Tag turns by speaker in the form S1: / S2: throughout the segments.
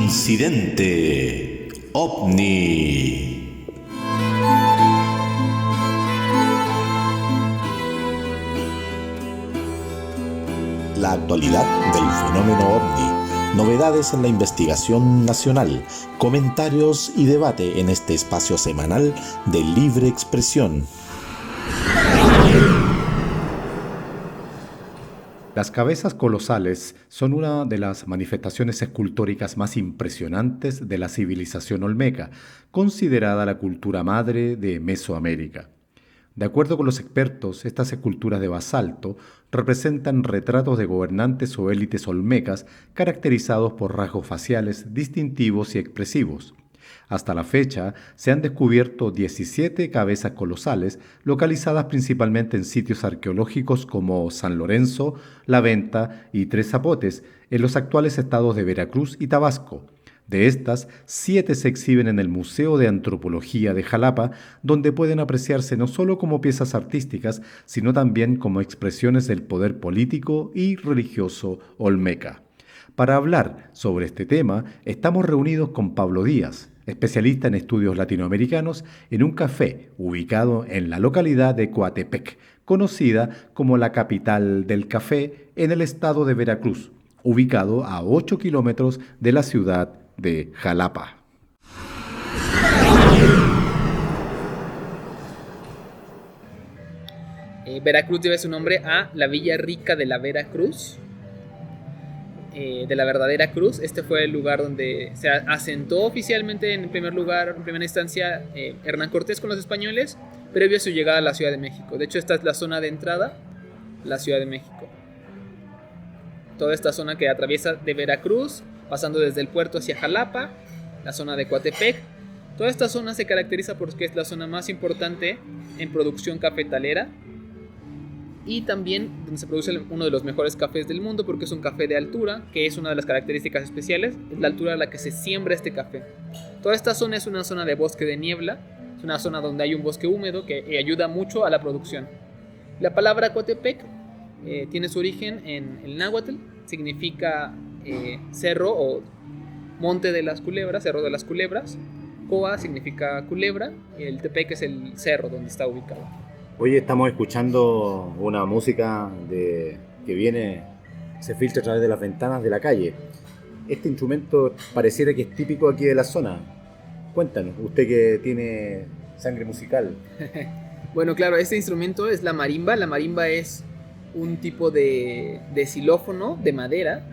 S1: Incidente OVNI. La actualidad del fenómeno OVNI, novedades en la investigación nacional, comentarios y debate en este espacio semanal de libre expresión.
S2: Las cabezas colosales son una de las manifestaciones escultóricas más impresionantes de la civilización olmeca, considerada la cultura madre de Mesoamérica. De acuerdo con los expertos, estas esculturas de basalto representan retratos de gobernantes o élites olmecas caracterizados por rasgos faciales distintivos y expresivos. Hasta la fecha, se han descubierto 17 cabezas colosales localizadas principalmente en sitios arqueológicos como San Lorenzo, La Venta y Tres Zapotes, en los actuales estados de Veracruz y Tabasco. De estas, 7 se exhiben en el Museo de Antropología de Jalapa, donde pueden apreciarse no solo como piezas artísticas, sino también como expresiones del poder político y religioso olmeca. Para hablar sobre este tema, estamos reunidos con Pablo Díaz, especialista en estudios latinoamericanos, en un café ubicado en la localidad de Coatepec, conocida como la capital del café en el estado de Veracruz, ubicado a 8 kilómetros de la ciudad de Jalapa.
S3: Veracruz debe su nombre a la Villa Rica de la Veracruz, de la verdadera cruz. Este fue el lugar donde se asentó oficialmente en primer lugar, en primera instancia, Hernán Cortés con los españoles, previo a su llegada a la Ciudad de México. De hecho, esta es la zona de entrada, la Ciudad de México. Toda esta zona que atraviesa de Veracruz, pasando desde el puerto hacia Jalapa, la zona de Coatepec. Toda esta zona se caracteriza porque es la zona más importante en producción cafetalera y también donde se produce uno de los mejores cafés del mundo, porque es un café de altura, que es una de las características especiales, es la altura a la que se siembra este café. Toda esta zona es una zona de bosque de niebla, es una zona donde hay un bosque húmedo que ayuda mucho a la producción. La palabra Coatepec tiene su origen en el náhuatl, significa cerro o monte de las culebras, cerro de las culebras. Coa significa culebra, y el Tepec es el cerro donde está ubicado.
S4: Hoy estamos escuchando una música que se filtra a través de las ventanas de la calle. Este instrumento pareciera que es típico aquí de la zona. Cuéntanos, usted que tiene sangre musical.
S3: Bueno, claro, este instrumento es la marimba. La marimba es un tipo de xilófono de madera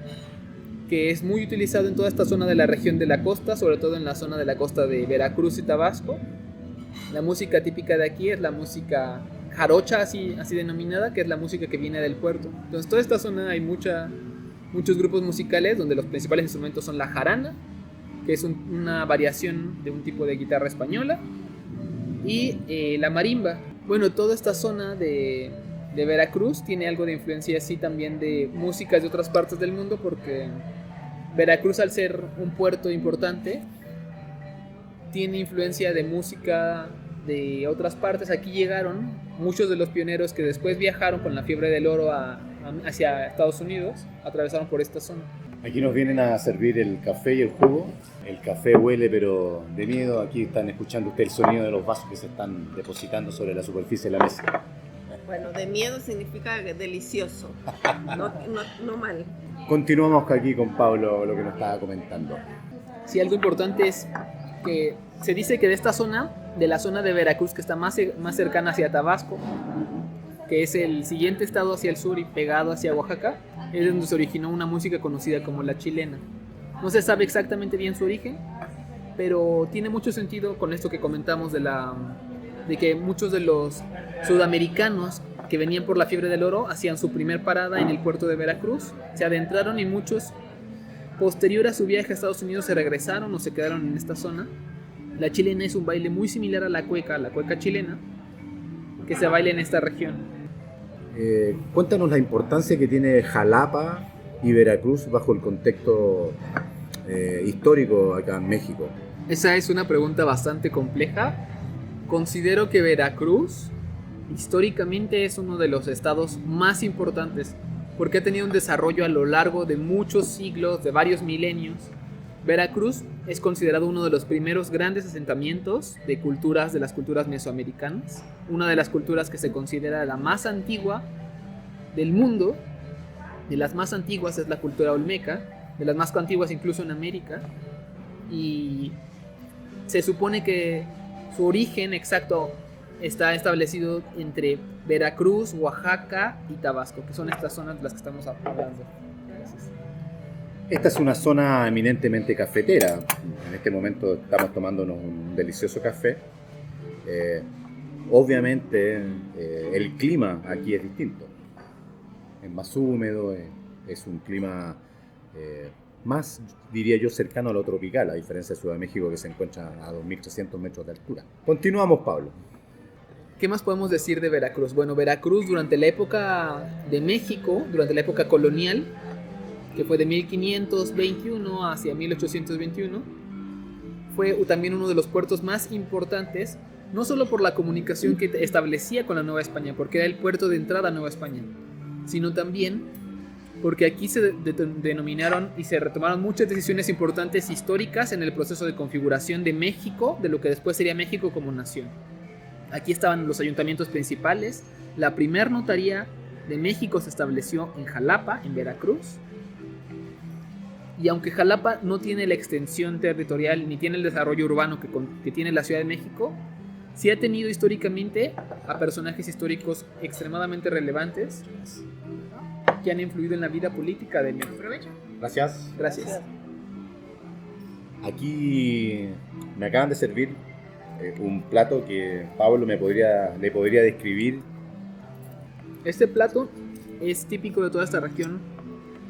S3: que es muy utilizado en toda esta zona de la región de la costa, sobre todo en la zona de la costa de Veracruz y Tabasco. La música típica de aquí es la música jarocha, así denominada, que es la música que viene del puerto. Entonces, toda esta zona hay muchos grupos musicales donde los principales instrumentos son la jarana, que es una variación de un tipo de guitarra española, y la marimba. Bueno, toda esta zona de Veracruz tiene algo de influencia así también de músicas de otras partes del mundo, porque Veracruz, al ser un puerto importante, tiene influencia de música de otras partes. Aquí llegaron muchos de los pioneros que después viajaron con la fiebre del oro hacia Estados Unidos, atravesaron por esta zona.
S4: Aquí nos vienen a servir el café y el jugo. El café huele pero de miedo. Aquí están escuchando usted el sonido de los vasos que se están depositando sobre la superficie de la mesa.
S5: Bueno, de miedo significa delicioso, no mal.
S4: Continuamos aquí con Pablo, lo que nos estaba comentando.
S3: Sí, algo importante es que se dice que de esta zona, de la zona de Veracruz, que está más cercana hacia Tabasco, que es el siguiente estado hacia el sur y pegado hacia Oaxaca, es donde se originó una música conocida como la chilena. No se sabe exactamente bien su origen, pero tiene mucho sentido con esto que comentamos de que muchos de los sudamericanos que venían por la fiebre del oro hacían su primer parada en el puerto de Veracruz, se adentraron, y muchos, posterior a su viaje a Estados Unidos, se regresaron o se quedaron en esta zona. La chilena es un baile muy similar a la cueca chilena, que se baila en esta región.
S4: Cuéntanos la importancia que tiene Jalapa y Veracruz bajo el contexto histórico acá en México.
S3: Esa es una pregunta bastante compleja. Considero que Veracruz históricamente es uno de los estados más importantes, porque ha tenido un desarrollo a lo largo de muchos siglos, de varios milenios, Veracruz es considerado uno de los primeros grandes asentamientos de las culturas mesoamericanas, una de las culturas que se considera la más antigua del mundo. De las más antiguas es la cultura olmeca, de las más antiguas incluso en América, y se supone que su origen exacto está establecido entre Veracruz, Oaxaca y Tabasco, que son estas zonas de las que estamos hablando. Gracias.
S4: Esta es una zona eminentemente cafetera. En este momento estamos tomándonos un delicioso café. Obviamente el clima aquí es distinto. Es más húmedo, es un clima más, diría yo, cercano a lo tropical, a diferencia de Ciudad de México, que se encuentra a 2.300 metros de altura. Continuamos, Pablo.
S3: ¿Qué más podemos decir de Veracruz? Bueno, Veracruz durante la época de México, durante la época colonial, que fue de 1521 hacia 1821, fue también uno de los puertos más importantes, no solo por la comunicación que establecía con la Nueva España, porque era el puerto de entrada a Nueva España, sino también porque aquí se denominaron y se retomaron muchas decisiones importantes históricas en el proceso de configuración de México, de lo que después sería México como nación. Aquí estaban los ayuntamientos principales. La primer notaría de México se estableció en Jalapa, en Veracruz. Y aunque Jalapa no tiene la extensión territorial ni tiene el desarrollo urbano que tiene la Ciudad de México, sí ha tenido históricamente a personajes históricos extremadamente relevantes que han influido en la vida política de México.
S4: Gracias.
S3: Gracias.
S4: Aquí me acaban de servir un plato que Pablo le podría describir.
S3: Este plato es típico de toda esta región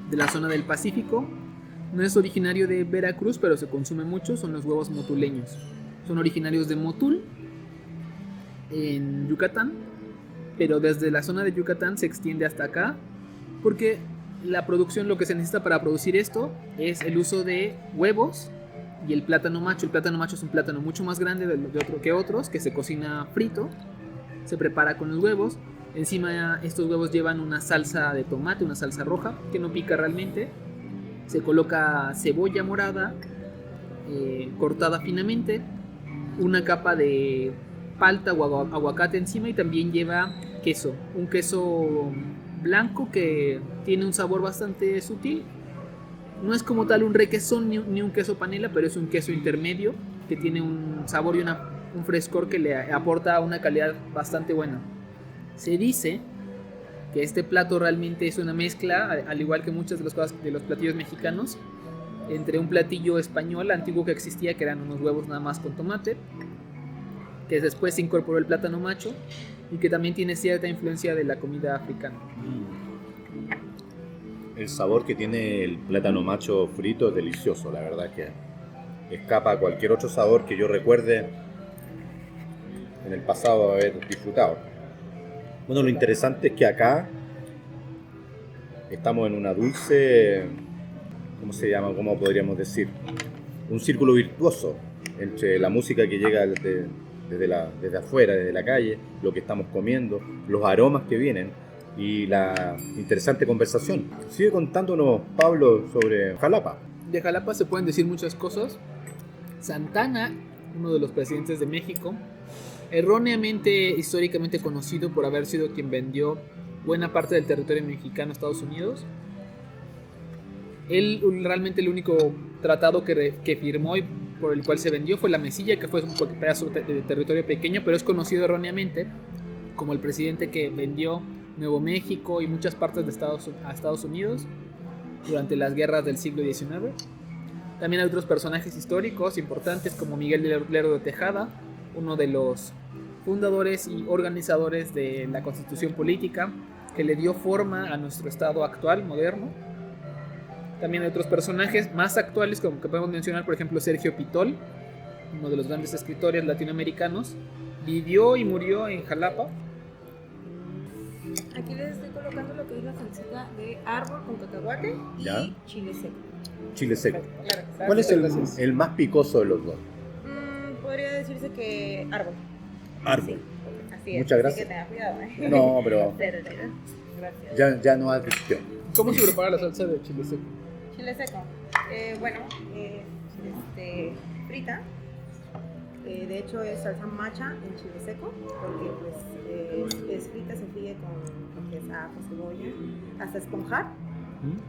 S3: de la zona del Pacífico. No es originario de Veracruz, pero se consume mucho. Son los huevos motuleños. Son originarios de Motul, en Yucatán, pero desde la zona de Yucatán se extiende hasta acá, porque la producción, lo que se necesita para producir esto es el uso de huevos y el plátano macho. El plátano macho es un plátano mucho más grande que otros, que se cocina frito, se prepara con los huevos. Encima estos huevos llevan una salsa de tomate, una salsa roja, que no pica realmente. Se coloca cebolla morada, cortada finamente, una capa de palta o aguacate encima, y también lleva queso, un queso blanco que tiene un sabor bastante sutil. No es como tal un requesón ni un queso panela, pero es un queso intermedio que tiene un sabor y un frescor que le aporta una calidad bastante buena. Se dice que este plato realmente es una mezcla, al igual que muchas de las cosas de los platillos mexicanos, entre un platillo español antiguo que existía, que eran unos huevos nada más con tomate, que después se incorporó el plátano macho y que también tiene cierta influencia de la comida africana.
S4: El sabor que tiene el plátano macho frito es delicioso, la verdad que escapa a cualquier otro sabor que yo recuerde en el pasado haber disfrutado. Bueno, lo interesante es que acá estamos en una dulce, ¿cómo se llama? ¿Cómo podríamos decir? Un círculo virtuoso entre la música que llega desde afuera, desde la calle, lo que estamos comiendo, los aromas que vienen y la interesante conversación. Sigue contándonos, Pablo, sobre Jalapa.
S3: De Jalapa se pueden decir muchas cosas. Santana, uno de los presidentes de México, erróneamente históricamente conocido por haber sido quien vendió buena parte del territorio mexicano a Estados Unidos. Él realmente el único tratado que firmó y por el cual se vendió fue la Mesilla, que fue un pedazo de territorio pequeño, pero es conocido erróneamente como el presidente que vendió Nuevo México y muchas partes a Estados Unidos durante las guerras del siglo XIX. También hay otros personajes históricos importantes como Miguel Lerdo de Tejada, uno de los fundadores y organizadores de la Constitución Política que le dio forma a nuestro estado actual, moderno. También hay otros personajes más actuales como que podemos mencionar, por ejemplo, Sergio Pitol, uno de los grandes escritores latinoamericanos, vivió y murió en Jalapa.
S5: Aquí les estoy colocando lo que es la salsita de árbol con cacahuate y
S4: ¿ya?
S5: chile seco.
S4: Chile seco.
S5: Claro.
S4: ¿Cuál es el más picoso de los dos?
S5: Podría decirse que árbol.
S4: Árbol.
S5: Sí, así es.
S4: Muchas gracias.
S5: Así que tenga cuidado,
S4: No, pero
S5: gracias.
S4: ya no advirtió.
S3: ¿Cómo se prepara la salsa de chile seco?
S5: Chile seco. Bueno, frita. De hecho es salsa macha en chile seco, porque pues es frita, se fríe con lo que es ajo, cebolla, hasta esponjar,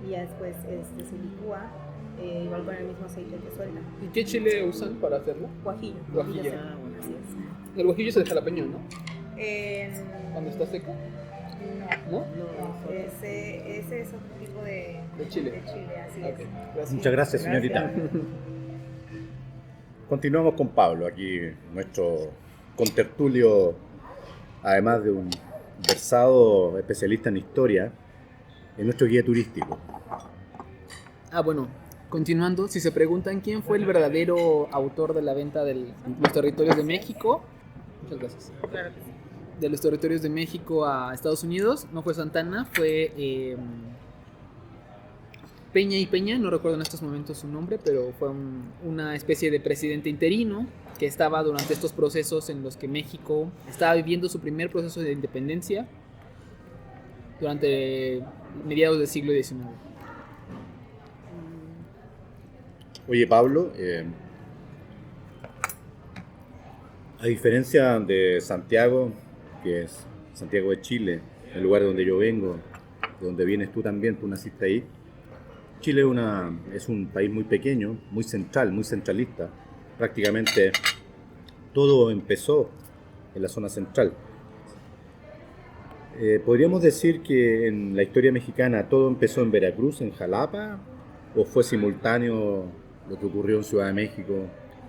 S5: y ya después se licúa, igual con el mismo aceite que suelta.
S3: ¿Y qué chile usan para hacerlo?
S5: Guajillo.
S3: Guajillo.
S5: seco, así es.
S3: El guajillo es el jalapeño, ¿no?
S5: En-
S3: Cuando está seco.
S5: No,
S3: ¿No?
S5: ese es otro tipo de
S3: chile.
S5: así
S3: Ok,
S5: es.
S3: gracias.
S4: Muchas gracias, señorita. Continuamos con Pablo, aquí nuestro contertulio, además de un versado especialista en historia, es nuestro guía turístico.
S3: Bueno, continuando, si se preguntan quién fue el verdadero autor de la venta de los territorios de México, muchas gracias.
S5: Claro que sí.
S3: De los territorios de México a Estados Unidos, no fue Santana, fue Peña y Peña, no recuerdo en estos momentos su nombre, pero fue una especie de presidente interino que estaba durante estos procesos en los que México estaba viviendo su primer proceso de independencia durante mediados del siglo XIX.
S4: Oye, Pablo, a diferencia de Santiago, que es Santiago de Chile, el lugar donde yo vengo, de donde vienes tú también, tú naciste ahí, Chile es un país muy pequeño, muy central, muy centralista. Prácticamente todo empezó en la zona central. ¿Podríamos decir que en la historia mexicana todo empezó en Veracruz, en Jalapa? ¿O fue simultáneo lo que ocurrió en Ciudad de México?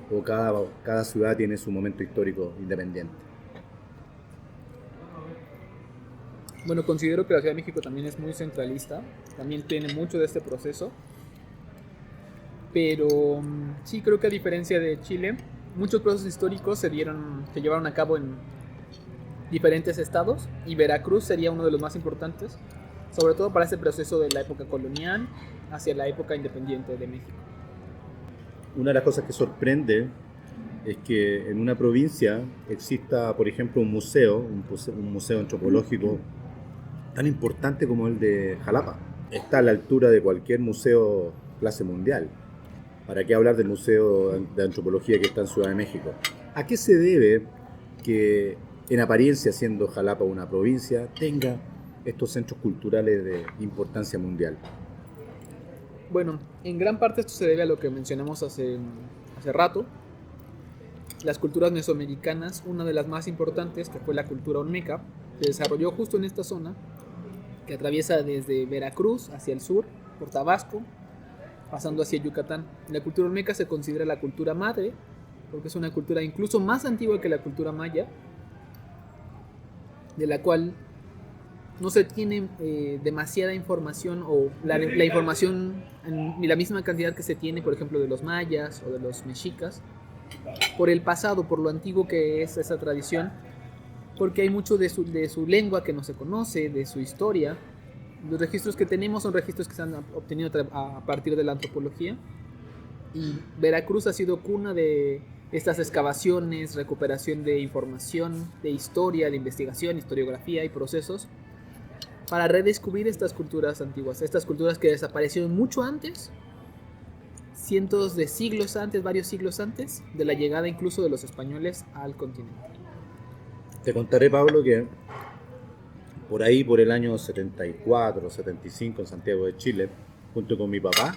S4: ¿O cada ciudad tiene su momento histórico independiente?
S3: Bueno, considero que la Ciudad de México también es muy centralista, también tiene mucho de este proceso, pero sí creo que a diferencia de Chile, muchos procesos históricos se llevaron a cabo en diferentes estados, y Veracruz sería uno de los más importantes, sobre todo para ese proceso de la época colonial hacia la época independiente de México.
S4: Una de las cosas que sorprende es que en una provincia exista, por ejemplo, un museo antropológico tan importante como el de Jalapa. Está a la altura de cualquier museo clase mundial. ¿Para qué hablar del Museo de Antropología que está en Ciudad de México? ¿A qué se debe que, en apariencia, siendo Jalapa una provincia, tenga estos centros culturales de importancia mundial?
S3: Bueno, en gran parte esto se debe a lo que mencionamos hace rato. Las culturas mesoamericanas, una de las más importantes, que fue la cultura olmeca, se desarrolló justo en esta zona, que atraviesa desde Veracruz hacia el sur, por Tabasco, pasando hacia Yucatán. La cultura olmeca se considera la cultura madre, porque es una cultura incluso más antigua que la cultura maya, de la cual no se tiene demasiada información, o la información en la misma cantidad que se tiene, por ejemplo, de los mayas o de los mexicas, por el pasado, por lo antiguo que es esa tradición, porque hay mucho de su lengua que no se conoce, de su historia. Los registros que tenemos son registros que se han obtenido a partir de la antropología, y Veracruz ha sido cuna de estas excavaciones, recuperación de información, de historia, de investigación, historiografía y procesos para redescubrir estas culturas antiguas, estas culturas que desaparecieron mucho antes, cientos de siglos antes, varios siglos antes de la llegada incluso de los españoles al continente.
S4: Te contaré, Pablo, que por ahí, por el año 74, 75, en Santiago de Chile, junto con mi papá,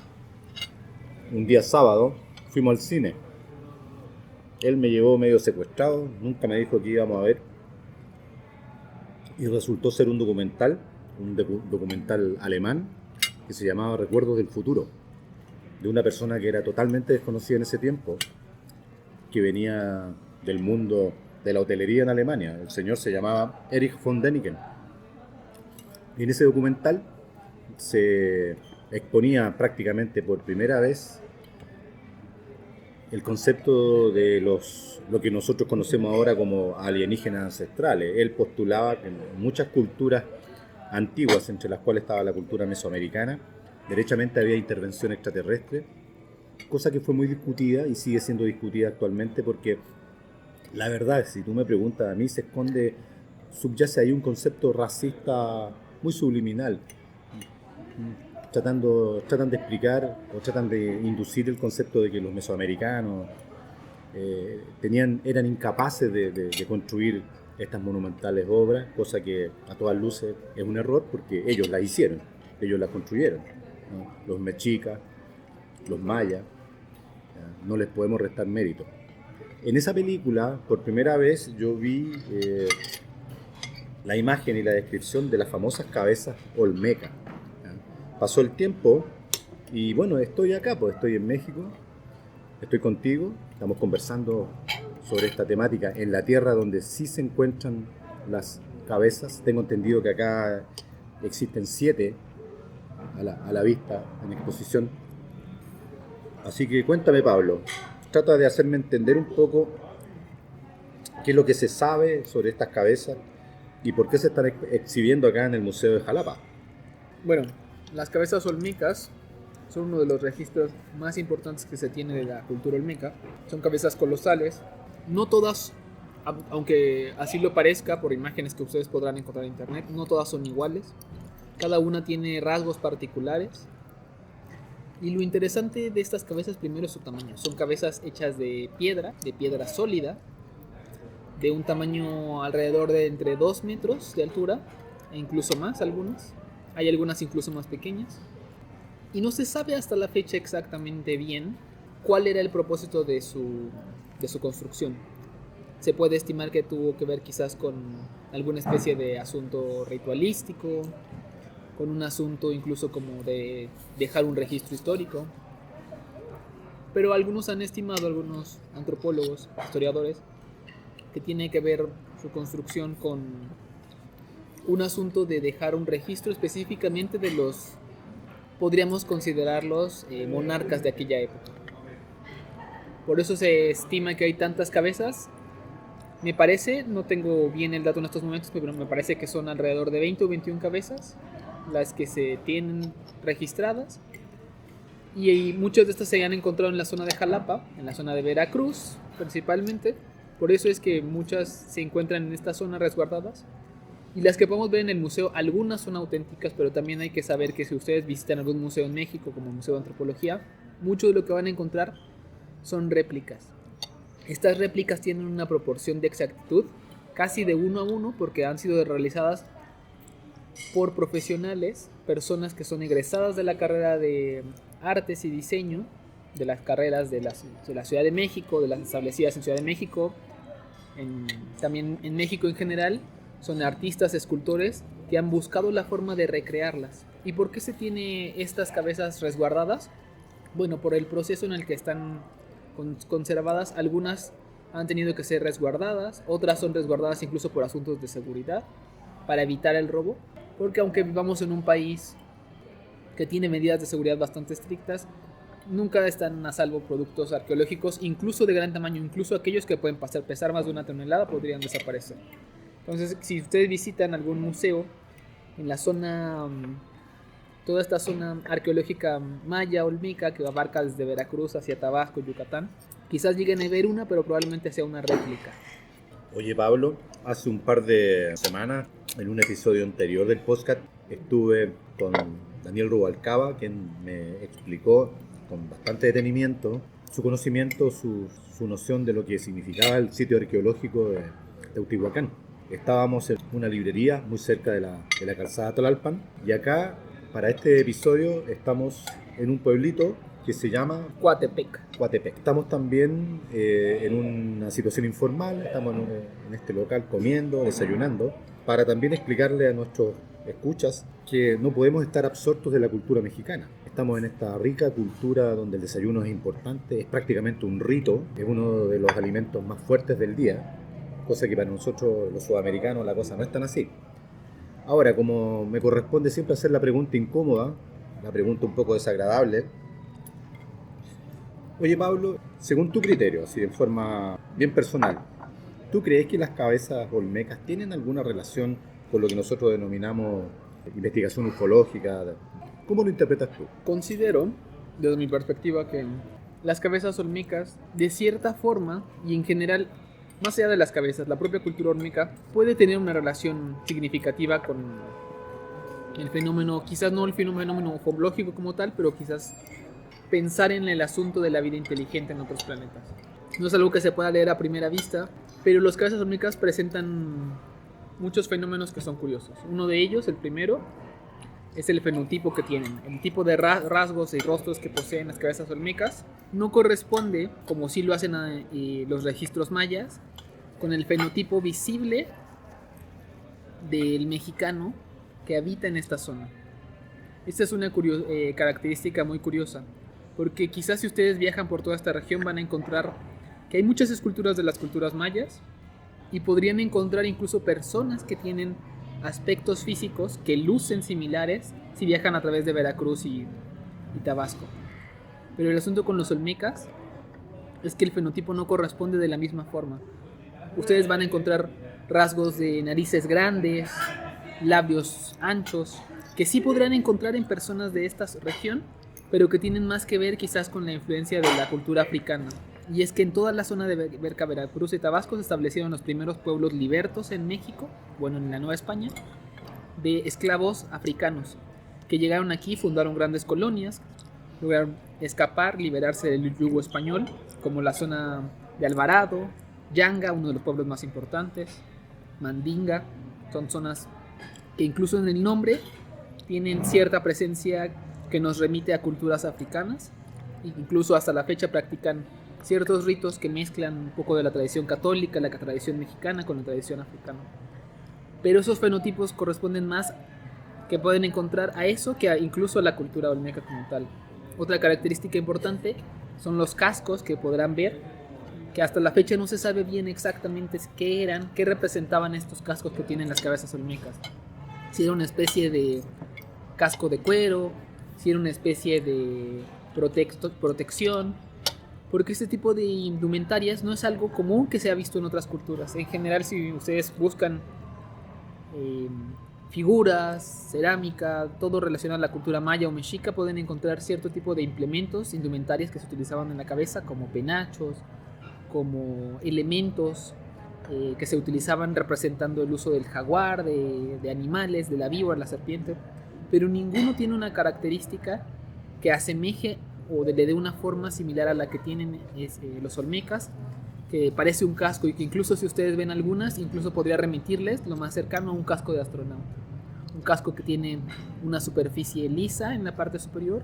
S4: un día sábado, fuimos al cine. Él me llevó medio secuestrado, nunca me dijo que íbamos a ver, y resultó ser un documental alemán que se llamaba Recuerdos del Futuro, de una persona que era totalmente desconocida en ese tiempo, que venía del mundo de la hotelería en Alemania. El señor se llamaba Erich von Däniken. Y en ese documental se exponía prácticamente por primera vez el concepto de lo que nosotros conocemos ahora como alienígenas ancestrales. Él postulaba que en muchas culturas antiguas, entre las cuales estaba la cultura mesoamericana, derechamente había intervención extraterrestre, cosa que fue muy discutida y sigue siendo discutida actualmente, porque la verdad, si tú me preguntas a mí, subyace ahí un concepto racista muy subliminal. tratan de explicar o tratan de inducir el concepto de que los mesoamericanos eran incapaces de construir estas monumentales obras, cosa que a todas luces es un error porque ellos las hicieron, ellos las construyeron, ¿no? Los mexicas, los mayas, no les podemos restar mérito. En esa película, por primera vez, yo vi la imagen y la descripción de las famosas cabezas olmecas. Pasó el tiempo y bueno, estoy acá, pues estoy en México, estoy contigo, estamos conversando sobre esta temática en la tierra donde sí se encuentran las cabezas. Tengo entendido que acá existen 7 a la vista en exposición. Así que cuéntame, Pablo, trata de hacerme entender un poco qué es lo que se sabe sobre estas cabezas y por qué se están exhibiendo acá en el Museo de Jalapa.
S3: Bueno, las cabezas olmecas son uno de los registros más importantes que se tiene de la cultura olmeca. Son cabezas colosales. No todas, aunque así lo parezca por imágenes que ustedes podrán encontrar en internet, no todas son iguales. Cada una tiene rasgos particulares. Y lo interesante de estas cabezas primero es su tamaño. Son cabezas hechas de piedra sólida, de un tamaño alrededor de entre 2 metros de altura, e incluso más algunas. Hay algunas incluso más pequeñas. Y no se sabe hasta la fecha exactamente bien cuál era el propósito de su construcción. Se puede estimar que tuvo que ver quizás con alguna especie de asunto ritualístico, con un asunto incluso como de dejar un registro histórico. Pero algunos han estimado, algunos antropólogos, historiadores, que tiene que ver su construcción con un asunto de dejar un registro específicamente de los, podríamos considerarlos monarcas de aquella época. Por eso se estima que hay tantas cabezas. Me parece, no tengo bien el dato en estos momentos, pero me parece que son alrededor de 20 o 21 cabezas las que se tienen registradas. Y muchas de estas se han encontrado en la zona de Jalapa, en la zona de Veracruz principalmente. Por eso es que muchas se encuentran en esta zona resguardadas. Y las que podemos ver en el museo, algunas son auténticas, pero también hay que saber que si ustedes visitan algún museo en México, como el Museo de Antropología, mucho de lo que van a encontrar son réplicas. Estas réplicas tienen una proporción de exactitud casi de 1 a 1 porque han sido realizadas por profesionales, personas que son egresadas de la carrera de artes y diseño, de las carreras de la Ciudad de México, de las establecidas en Ciudad de México, también en México en general. Son artistas, escultores que han buscado la forma de recrearlas. ¿Y por qué se tiene estas cabezas resguardadas? Bueno, por el proceso en el que están conservadas. Algunas han tenido que ser resguardadas, otras son resguardadas incluso por asuntos de seguridad, para evitar el robo, porque aunque vivamos en un país que tiene medidas de seguridad bastante estrictas, nunca están a salvo productos arqueológicos, incluso de gran tamaño, incluso aquellos que pueden pesar más de 1 tonelada podrían desaparecer. Entonces, si ustedes visitan algún museo en la zona, toda esta zona arqueológica maya, olmeca, que abarca desde Veracruz hacia Tabasco, Yucatán, quizás lleguen a ver una, pero probablemente sea una réplica.
S4: Oye, Pablo, hace un par de semanas, en un episodio anterior del podcast, estuve con Daniel Rubalcaba, quien me explicó con bastante detenimiento su conocimiento, su noción de lo que significaba el sitio arqueológico de Teotihuacán. Estábamos en una librería muy cerca de la calzada Tlalpan, y acá, para este episodio, estamos en un pueblito que se llama
S3: Coatepec.
S4: Estamos también en una situación informal, estamos en este local comiendo, desayunando, para también explicarle a nuestros escuchas que no podemos estar absortos de la cultura mexicana. Estamos en esta rica cultura donde el desayuno es importante, es prácticamente un rito, es uno de los alimentos más fuertes del día, cosa que para nosotros los sudamericanos la cosa no es tan así. Ahora, como me corresponde siempre hacer la pregunta incómoda, la pregunta un poco desagradable, oye, Pablo, según tu criterio, así de forma bien personal, ¿tú crees que las cabezas olmecas tienen alguna relación con lo que nosotros denominamos investigación ufológica? ¿Cómo lo interpretas tú?
S3: Considero, desde mi perspectiva, que las cabezas olmecas, de cierta forma, y en general, más allá de las cabezas, la propia cultura olmeca puede tener una relación significativa el fenómeno, quizás no el fenómeno ufológico como tal, pero quizás pensar en el asunto de la vida inteligente en otros planetas. No es algo que se pueda leer a primera vista, pero los cabezas olmecas presentan muchos fenómenos que son curiosos. Uno de ellos, el primero, es el fenotipo que tienen. El tipo de rasgos y rostros que poseen las cabezas olmecas no corresponde, como sí lo hacen los registros mayas, con el fenotipo visible del mexicano que habita en esta zona. Esta es una característica muy curiosa, porque quizás si ustedes viajan por toda esta región van a encontrar que hay muchas esculturas de las culturas mayas y podrían encontrar incluso personas que tienen aspectos físicos que lucen similares si viajan a través de Veracruz y Tabasco. Pero el asunto con los olmecas es que el fenotipo no corresponde de la misma forma. Ustedes van a encontrar rasgos de narices grandes, labios anchos, que sí podrán encontrar en personas de esta región, pero que tienen más que ver quizás con la influencia de la cultura africana. Y es que en toda la zona de Berca, Veracruz y Tabasco se establecieron los primeros pueblos libertos en México, bueno, en la Nueva España, de esclavos africanos, que llegaron aquí, fundaron grandes colonias, lograron escapar, liberarse del yugo español, como la zona de Alvarado, Yanga, uno de los pueblos más importantes, Mandinga, son zonas que incluso en el nombre tienen cierta presencia que nos remite a culturas africanas, e incluso hasta la fecha practican ciertos ritos que mezclan un poco de la tradición católica, la tradición mexicana con la tradición africana. Pero esos fenotipos corresponden más que pueden encontrar a eso que incluso a la cultura olmeca como tal. Otra característica importante son los cascos que podrán ver, que hasta la fecha no se sabe bien exactamente qué eran, qué representaban estos cascos que tienen las cabezas olmecas. Si era una especie de casco de cuero, si era una especie de protección, porque este tipo de indumentarias no es algo común que se ha visto en otras culturas. En general, si ustedes buscan figuras, cerámica, todo relacionado a la cultura maya o mexica, pueden encontrar cierto tipo de implementos, indumentarias que se utilizaban en la cabeza, como penachos, como elementos que se utilizaban representando el uso del jaguar, de animales, de la víbora, la serpiente, pero ninguno tiene una característica que asemeje o le dé una forma similar a la que tienen los olmecas, que parece un casco y que incluso si ustedes ven algunas, incluso podría remitirles lo más cercano a un casco de astronauta. Un casco que tiene una superficie lisa en la parte superior,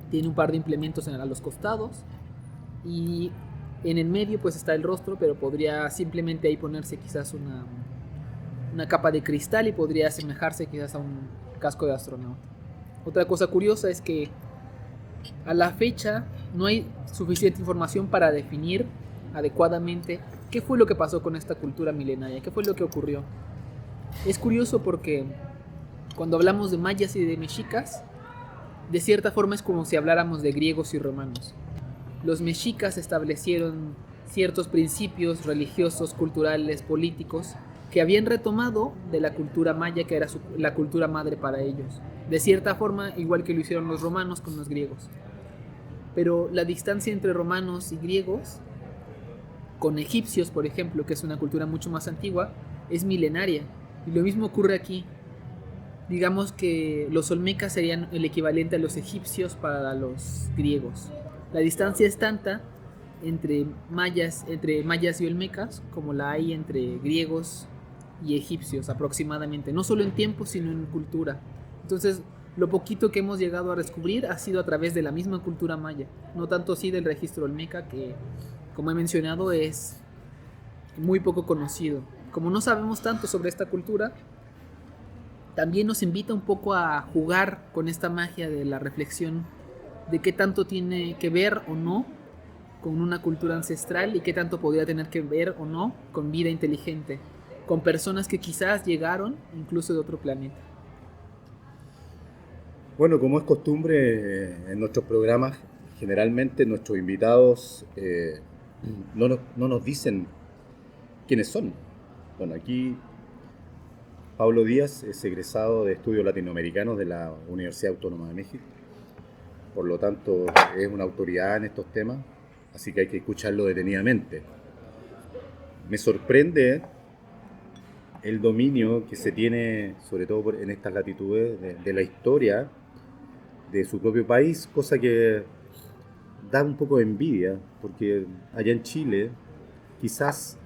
S3: tiene un par de implementos a los costados y en el medio pues está el rostro, pero podría simplemente ahí ponerse quizás una capa de cristal y podría asemejarse quizás a un casco de astronauta. Otra cosa curiosa es que a la fecha no hay suficiente información para definir adecuadamente qué fue lo que pasó con esta cultura milenaria, qué fue lo que ocurrió. Es curioso porque cuando hablamos de mayas y de mexicas, de cierta forma es como si habláramos de griegos y romanos. Los mexicas establecieron ciertos principios religiosos, culturales, políticos, que habían retomado de la cultura maya, que era la cultura madre para ellos. De cierta forma, igual que lo hicieron los romanos con los griegos. Pero la distancia entre romanos y griegos, con egipcios, por ejemplo, que es una cultura mucho más antigua, es milenaria. Y lo mismo ocurre aquí. Digamos que los olmecas serían el equivalente a los egipcios para los griegos. La distancia es tanta entre mayas y olmecas como la hay entre griegos y egipcios aproximadamente, no solo en tiempo sino en cultura. Entonces lo poquito que hemos llegado a descubrir ha sido a través de la misma cultura maya, no tanto así del registro olmeca, que como he mencionado es muy poco conocido. Como no sabemos tanto sobre esta cultura, también nos invita un poco a jugar con esta magia de la reflexión de qué tanto tiene que ver o no con una cultura ancestral y qué tanto podría tener que ver o no con vida inteligente, con personas que quizás llegaron incluso de otro planeta.
S4: Bueno, como es costumbre en nuestros programas, generalmente nuestros invitados no nos dicen quiénes son. Bueno, aquí Pablo Díaz es egresado de Estudios Latinoamericanos de la Universidad Autónoma de México. Por lo tanto, es una autoridad en estos temas, así que hay que escucharlo detenidamente. Me sorprende el dominio que se tiene, sobre todo en estas latitudes, de la historia de su propio país, cosa que da un poco de envidia, porque allá en Chile quizás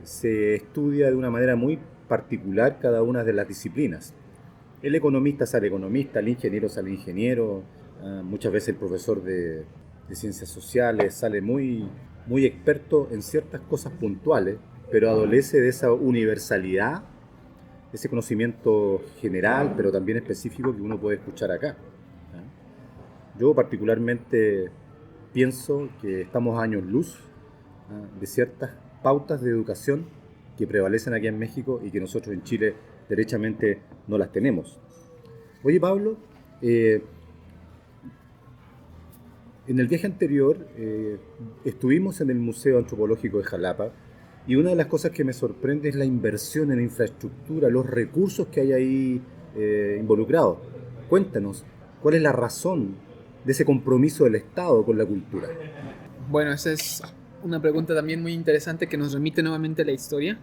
S4: se estudia de una manera muy particular cada una de las disciplinas. El economista sale economista, el ingeniero sale ingeniero, muchas veces el profesor de ciencias sociales sale muy, muy experto en ciertas cosas puntuales, pero adolece de esa universalidad, ese conocimiento general, pero también específico que uno puede escuchar acá. Yo particularmente pienso que estamos a años luz de ciertas pautas de educación que prevalecen aquí en México y que nosotros en Chile derechamente no las tenemos. Oye, Pablo, en el viaje anterior estuvimos en el Museo Antropológico de Jalapa y una de las cosas que me sorprende es la inversión en infraestructura, los recursos que hay ahí involucrados. Cuéntanos, ¿cuál es la razón de ese compromiso del Estado con la cultura?
S3: Bueno, esa es una pregunta también muy interesante que nos remite nuevamente a la historia.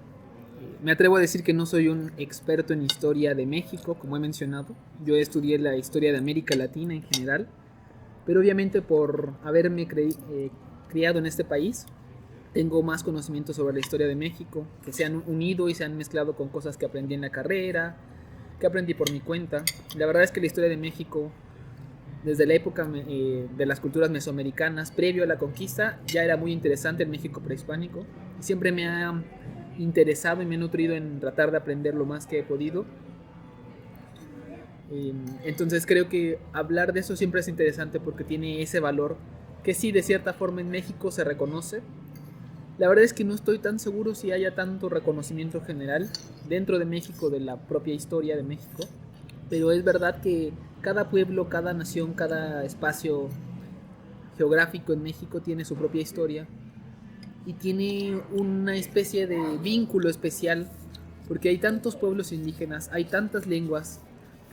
S3: Me atrevo a decir que no soy un experto en historia de México, como he mencionado. Yo estudié la historia de América Latina en general, pero obviamente por haberme criado en este país, tengo más conocimiento sobre la historia de México, que se han unido y se han mezclado con cosas que aprendí en la carrera, que aprendí por mi cuenta. La verdad es que la historia de México, desde la época de las culturas mesoamericanas, previo a la conquista, ya era muy interesante el México prehispánico. Siempre me ha interesado y me he nutrido en tratar de aprender lo más que he podido. Entonces creo que hablar de eso siempre es interesante porque tiene ese valor que sí, de cierta forma en México se reconoce. La verdad es que no estoy tan seguro si haya tanto reconocimiento general dentro de México de la propia historia de México, pero es verdad que cada pueblo, cada nación, cada espacio geográfico en México tiene su propia historia y tiene una especie de vínculo especial porque hay tantos pueblos indígenas, hay tantas lenguas,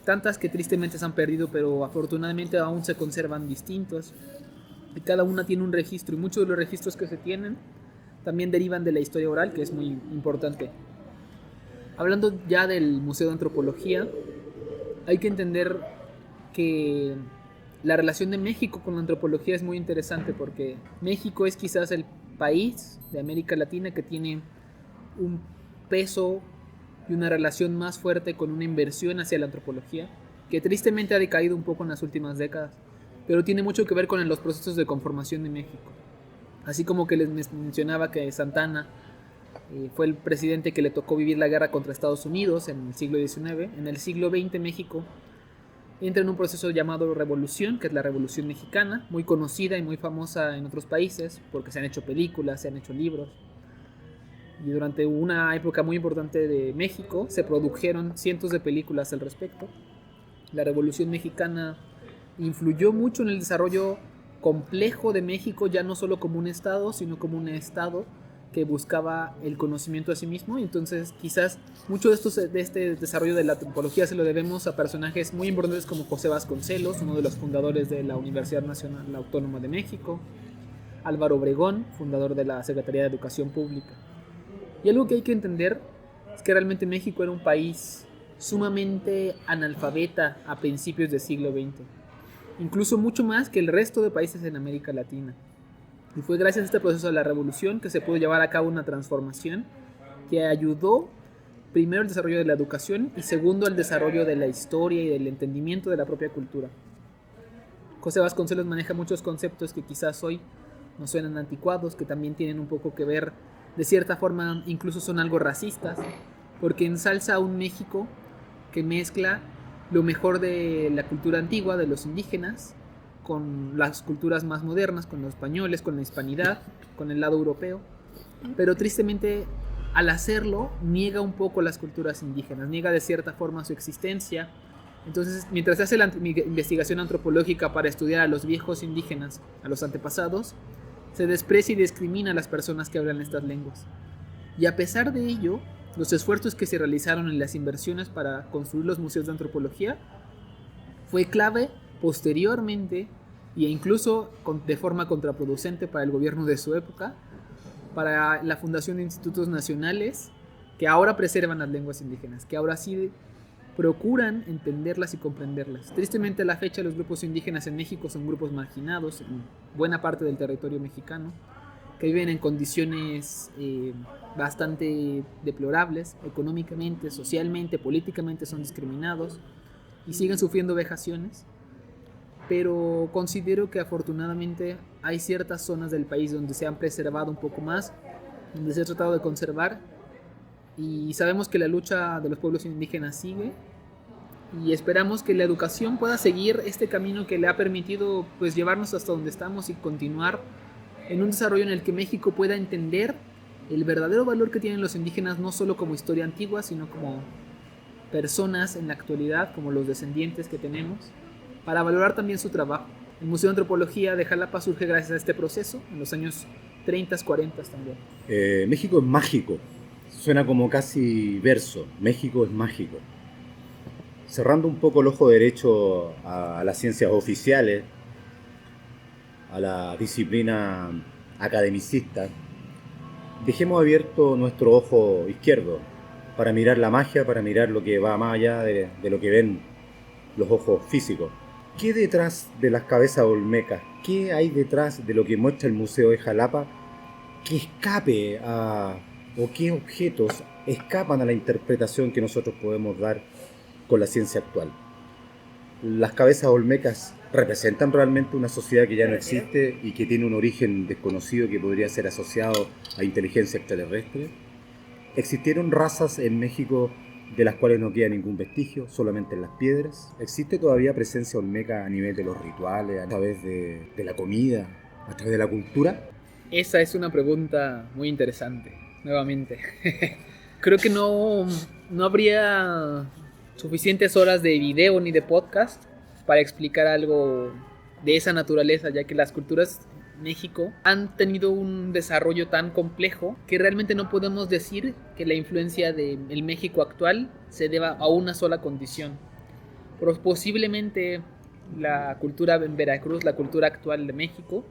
S3: tantas que tristemente se han perdido, pero afortunadamente aún se conservan distintos y cada una tiene un registro y muchos de los registros que se tienen también derivan de la historia oral, que es muy importante. Hablando ya del Museo de Antropología, hay que entender que la relación de México con la antropología es muy interesante porque México es quizás el país de América Latina que tiene un peso y una relación más fuerte con una inversión hacia la antropología, que tristemente ha decaído un poco en las últimas décadas, pero tiene mucho que ver con los procesos de conformación de México. Así como que les mencionaba que Santana fue el presidente que le tocó vivir la guerra contra Estados Unidos en el siglo XIX, en el siglo XX México entra en un proceso llamado Revolución, que es la Revolución Mexicana, muy conocida y muy famosa en otros países, porque se han hecho películas, se han hecho libros. Y durante una época muy importante de México, se produjeron cientos de películas al respecto. La Revolución Mexicana influyó mucho en el desarrollo complejo de México, ya no solo como un estado, sino como un estado que buscaba el conocimiento a sí mismo. Y entonces quizás mucho de este desarrollo de la antropología se lo debemos a personajes muy importantes como José Vasconcelos, uno de los fundadores de la Universidad Nacional Autónoma de México, Álvaro Obregón, fundador de la Secretaría de Educación Pública. Y algo que hay que entender es que realmente México era un país sumamente analfabeta a principios del siglo XX, incluso mucho más que el resto de países en América Latina. Y fue gracias a este proceso de la revolución que se pudo llevar a cabo una transformación que ayudó primero al desarrollo de la educación y segundo al desarrollo de la historia y del entendimiento de la propia cultura. José Vasconcelos maneja muchos conceptos que quizás hoy nos suenan anticuados, que también tienen un poco que ver, de cierta forma incluso son algo racistas, porque ensalza a un México que mezcla lo mejor de la cultura antigua, de los indígenas, con las culturas más modernas, con los españoles, con la hispanidad, con el lado europeo, pero tristemente al hacerlo niega un poco las culturas indígenas, niega de cierta forma su existencia. Entonces, mientras se hace la investigación antropológica para estudiar a los viejos indígenas, a los antepasados, se desprecia y discrimina a las personas que hablan estas lenguas. Y a pesar de ello, los esfuerzos que se realizaron en las inversiones para construir los museos de antropología fue clave posteriormente e incluso de forma contraproducente para el gobierno de su época, para la fundación de institutos nacionales que ahora preservan las lenguas indígenas, que ahora sí procuran entenderlas y comprenderlas. Tristemente a la fecha los grupos indígenas en México son grupos marginados en buena parte del territorio mexicano, que viven en condiciones bastante deplorables, económicamente, socialmente, políticamente son discriminados y siguen sufriendo vejaciones, pero considero que afortunadamente hay ciertas zonas del país donde se han preservado un poco más, donde se ha tratado de conservar, y sabemos que la lucha de los pueblos indígenas sigue, y esperamos que la educación pueda seguir este camino que le ha permitido pues llevarnos hasta donde estamos y continuar en un desarrollo en el que México pueda entender el verdadero valor que tienen los indígenas, no solo como historia antigua, sino como personas en la actualidad, como los descendientes que tenemos, para valorar también su trabajo. El Museo de Antropología de Jalapa surge gracias a este proceso, en los años 30, 40 también.
S4: México es mágico, suena como casi verso, México es mágico. Cerrando un poco el ojo derecho a las ciencias oficiales, a la disciplina academicista, dejemos abierto nuestro ojo izquierdo para mirar la magia, para mirar lo que va más allá de lo que ven los ojos físicos. ¿Qué detrás de las cabezas olmecas? ¿Qué hay detrás de lo que muestra el Museo de Jalapa que escape o qué objetos escapan a la interpretación que nosotros podemos dar con la ciencia actual? ¿Las cabezas olmecas representan realmente una sociedad que ya no existe y que tiene un origen desconocido que podría ser asociado a inteligencia extraterrestre? ¿Existieron razas en México de las cuales no queda ningún vestigio, solamente en las piedras? ¿Existe todavía presencia olmeca a nivel de los rituales, a través de la comida, a través de la cultura?
S3: Esa es una pregunta muy interesante, nuevamente. Creo que no habría suficientes horas de video ni de podcast para explicar algo de esa naturaleza, ya que las culturas en México han tenido un desarrollo tan complejo que realmente no podemos decir que la influencia del México actual se deba a una sola condición. Pero posiblemente la cultura en Veracruz, la cultura actual de México,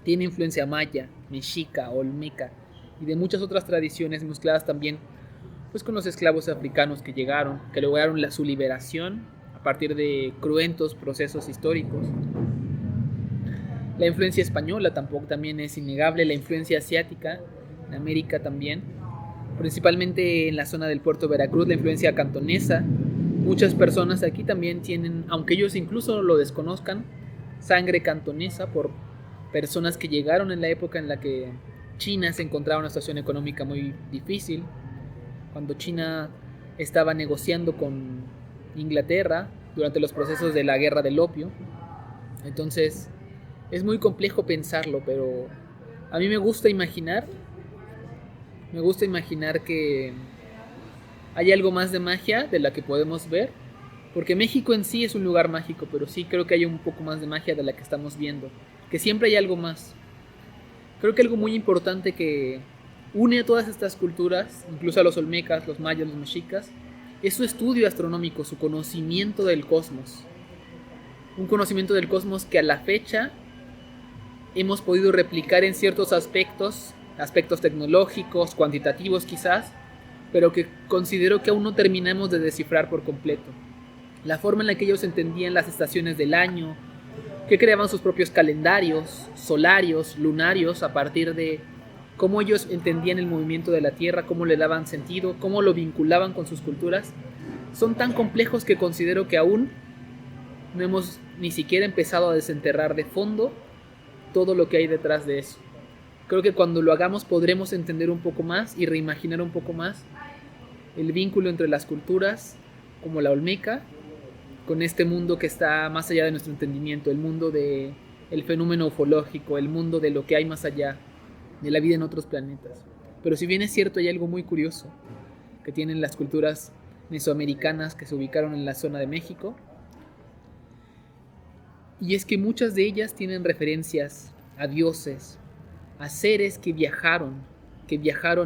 S3: tiene influencia maya, mexica, olmeca y de muchas otras tradiciones mezcladas también pues con los esclavos africanos que llegaron, que lograron su liberación a partir de cruentos procesos históricos. La influencia española también es innegable, la influencia asiática en América también, principalmente en la zona del puerto de Veracruz, la influencia cantonesa. Muchas personas aquí también tienen, aunque ellos incluso lo desconozcan, sangre cantonesa por personas que llegaron en la época en la que China se encontraba en una situación económica muy difícil, cuando China estaba negociando con Inglaterra durante los procesos de la guerra del opio. Entonces es muy complejo pensarlo, pero a mí me gusta imaginar que hay algo más de magia de la que podemos ver, porque México en sí es un lugar mágico, pero sí creo que hay un poco más de magia de la que estamos viendo, que siempre hay algo más. Creo que algo muy importante que une a todas estas culturas, incluso a los olmecas, los mayas, los mexicas, es su estudio astronómico, su conocimiento del cosmos. Un conocimiento del cosmos que a la fecha hemos podido replicar en ciertos aspectos tecnológicos, cuantitativos quizás, pero que considero que aún no terminamos de descifrar por completo. La forma en la que ellos entendían las estaciones del año, que creaban sus propios calendarios solarios, lunarios, a partir de cómo ellos entendían el movimiento de la Tierra, cómo le daban sentido, cómo lo vinculaban con sus culturas, son tan complejos que considero que aún no hemos ni siquiera empezado a desenterrar de fondo todo lo que hay detrás de eso. Creo que cuando lo hagamos podremos entender un poco más y reimaginar un poco más el vínculo entre las culturas, como la olmeca, con este mundo que está más allá de nuestro entendimiento, el mundo del fenómeno ufológico, el mundo de lo que hay más allá, de la vida en otros planetas. Pero si bien es cierto, hay algo muy curioso que tienen las culturas mesoamericanas que se ubicaron en la zona de México, y es que muchas de ellas tienen referencias a dioses, a seres que viajaron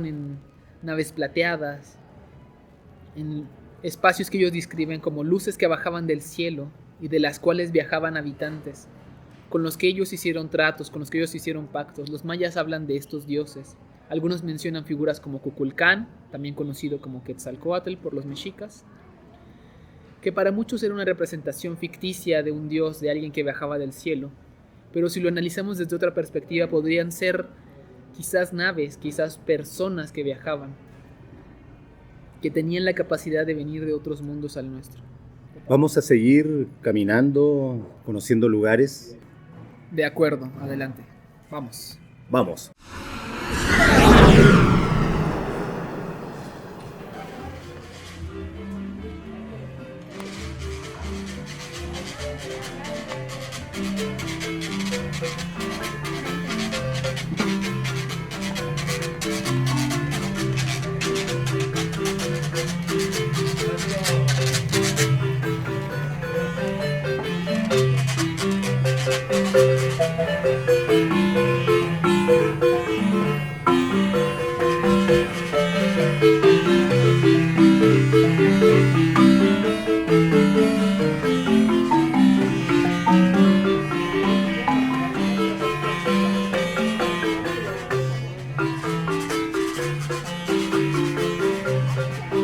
S3: en naves plateadas, en espacios que ellos describen como luces que bajaban del cielo y de las cuales viajaban habitantes, con los que ellos hicieron tratos, con los que ellos hicieron pactos. Los mayas hablan de estos dioses, Algunos mencionan figuras como Kukulcán, también conocido como Quetzalcóatl por los mexicas, que para muchos era una representación ficticia de un dios, de alguien que viajaba del cielo. Pero si lo analizamos desde otra perspectiva, podrían ser quizás naves, quizás personas que viajaban, que tenían la capacidad de venir de otros mundos al nuestro.
S4: Vamos a seguir caminando, conociendo lugares.
S3: De acuerdo, adelante. Vamos.
S4: Vamos.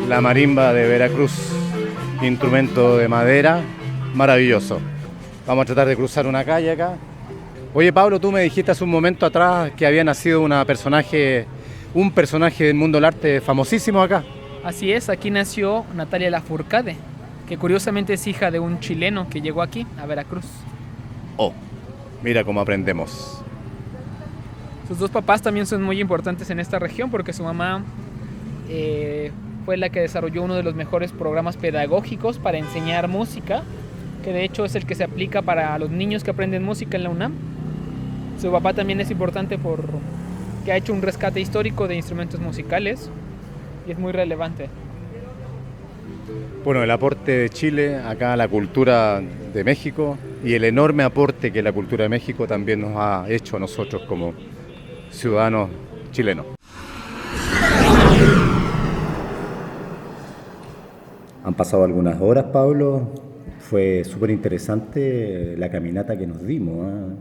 S4: La marimba de Veracruz, instrumento de madera, maravilloso. Vamos a tratar de cruzar una calle acá. Oye, Pablo, tú me dijiste hace un momento atrás que había nacido un personaje del mundo del arte famosísimo acá.
S3: Así es, aquí nació Natalia Lafourcade, que curiosamente es hija de un chileno que llegó aquí, a Veracruz.
S4: Oh, mira cómo aprendemos.
S3: Sus dos papás también son muy importantes en esta región porque su mamá fue la que desarrolló uno de los mejores programas pedagógicos para enseñar música, que de hecho es el que se aplica para los niños que aprenden música en la UNAM. Su papá también es importante porque ha hecho un rescate histórico de instrumentos musicales y es muy relevante.
S4: Bueno, el aporte de Chile acá a la cultura de México y el enorme aporte que la cultura de México también nos ha hecho a nosotros como ciudadanos chilenos. Han pasado algunas horas, Pablo. Fue súper interesante la caminata que nos dimos.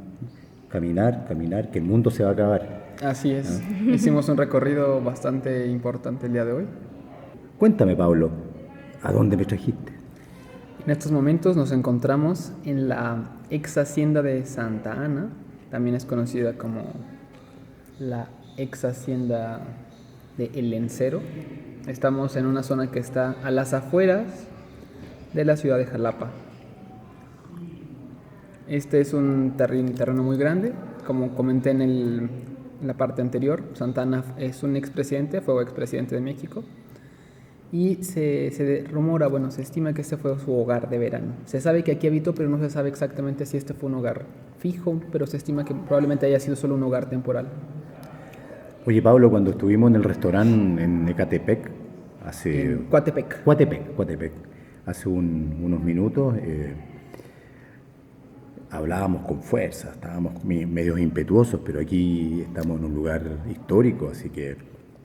S4: Caminar, que el mundo se va a acabar.
S3: Así es. Hicimos un recorrido bastante importante el día de hoy.
S4: Cuéntame, Pablo, ¿a dónde me trajiste?
S3: En estos momentos nos encontramos en la ex hacienda de Santa Ana, también es conocida como la ex hacienda de El Lencero. Estamos en una zona que está a las afueras de la ciudad de Jalapa. Este es un terreno muy grande, como comenté en la parte anterior. Santa Ana es un expresidente, fue expresidente de México. Y se rumora, se estima que este fue su hogar de verano. Se sabe que aquí habitó, pero no se sabe exactamente si este fue un hogar fijo, pero se estima que probablemente haya sido solo un hogar temporal.
S4: Oye, Pablo, cuando estuvimos en el restaurante en Ecatepec, Coatepec, hace unos minutos, hablábamos con fuerza, estábamos medio impetuosos, pero aquí estamos en un lugar histórico, así que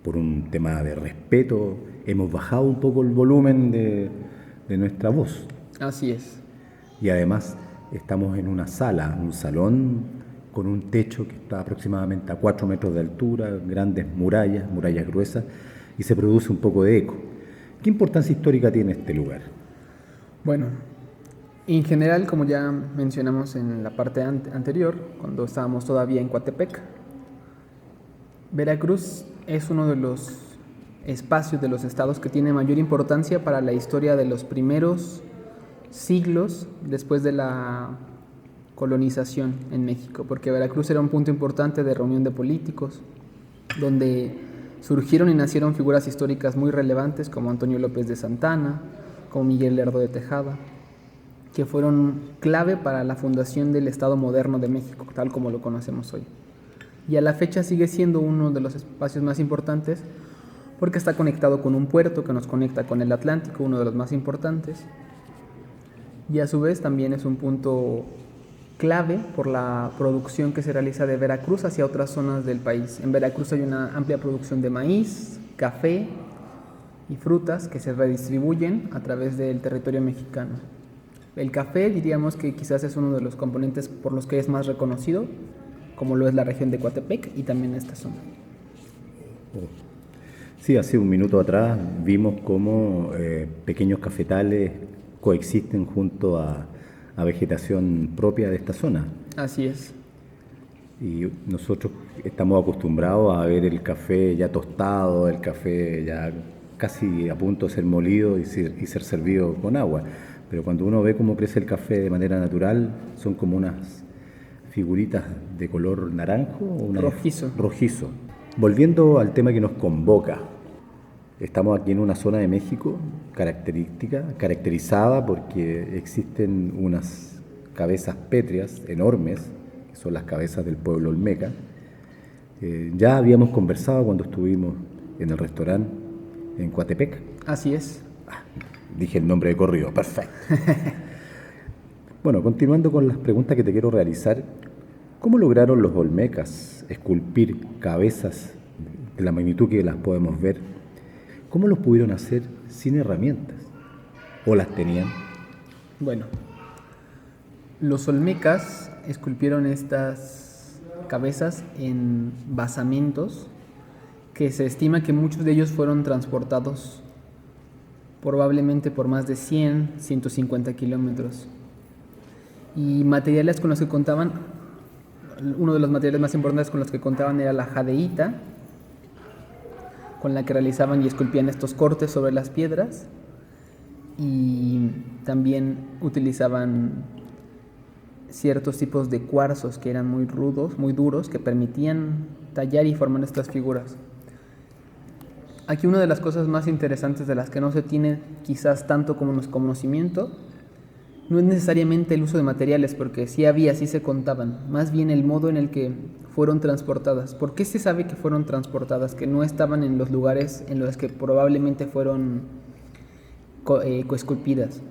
S4: por un tema de respeto hemos bajado un poco el volumen de nuestra voz.
S3: Así es.
S4: Y además estamos en una sala, un salón con un techo que está aproximadamente a 4 metros de altura, grandes murallas gruesas, y se produce un poco de eco. ¿Qué importancia histórica tiene este lugar?
S3: Bueno, en general, como ya mencionamos en la parte anterior, cuando estábamos todavía en Coatepec, Veracruz es uno de los espacios de los estados que tiene mayor importancia para la historia de los primeros siglos después de la colonización en México, porque Veracruz era un punto importante de reunión de políticos, donde surgieron y nacieron figuras históricas muy relevantes como Antonio López de Santana, como Miguel Lerdo de Tejada, que fueron clave para la fundación del Estado moderno de México, tal como lo conocemos hoy. Y a la fecha sigue siendo uno de los espacios más importantes porque está conectado con un puerto que nos conecta con el Atlántico, uno de los más importantes, y a su vez también es un punto clave por la producción que se realiza de Veracruz hacia otras zonas del país. En Veracruz hay una amplia producción de maíz, café y frutas que se redistribuyen a través del territorio mexicano. El café diríamos que quizás es uno de los componentes por los que es más reconocido, como lo es la región de Coatepec y también esta zona.
S4: Sí, hace un minuto atrás vimos cómo pequeños cafetales coexisten junto a vegetación propia de esta zona.
S3: Así es.
S4: Y nosotros estamos acostumbrados a ver el café ya tostado, el café ya casi a punto de ser molido y ser servido con agua. Pero cuando uno ve cómo crece el café de manera natural, son como unas figuritas de color naranjo o rojizo. Volviendo al tema que nos convoca, estamos aquí en una zona de México caracterizada porque existen unas cabezas pétreas enormes, que son las cabezas del pueblo olmeca. Ya habíamos conversado cuando estuvimos en el restaurante en Coatepec.
S3: Así es.
S4: Dije el nombre de corrido, perfecto. Bueno, continuando con las preguntas que te quiero realizar, ¿cómo lograron los olmecas esculpir cabezas de la magnitud que las podemos ver? ¿Cómo los pudieron hacer sin herramientas? ¿O las tenían?
S3: Bueno, los olmecas esculpieron estas cabezas en basamentos que se estima que muchos de ellos fueron transportados probablemente por más de 100, 150 kilómetros. Y materiales con los que contaban, uno de los materiales más importantes con los que contaban era la jadeíta, con la que realizaban y esculpían estos cortes sobre las piedras, y también utilizaban ciertos tipos de cuarzos que eran muy rudos, muy duros, que permitían tallar y formar estas figuras. Aquí una de las cosas más interesantes de las que no se tiene quizás tanto como conocimiento no es necesariamente el uso de materiales, porque sí se contaban, más bien el modo en el que fueron transportadas. ¿Por qué se sabe que fueron transportadas, que no estaban en los lugares en los que probablemente fueron esculpidas?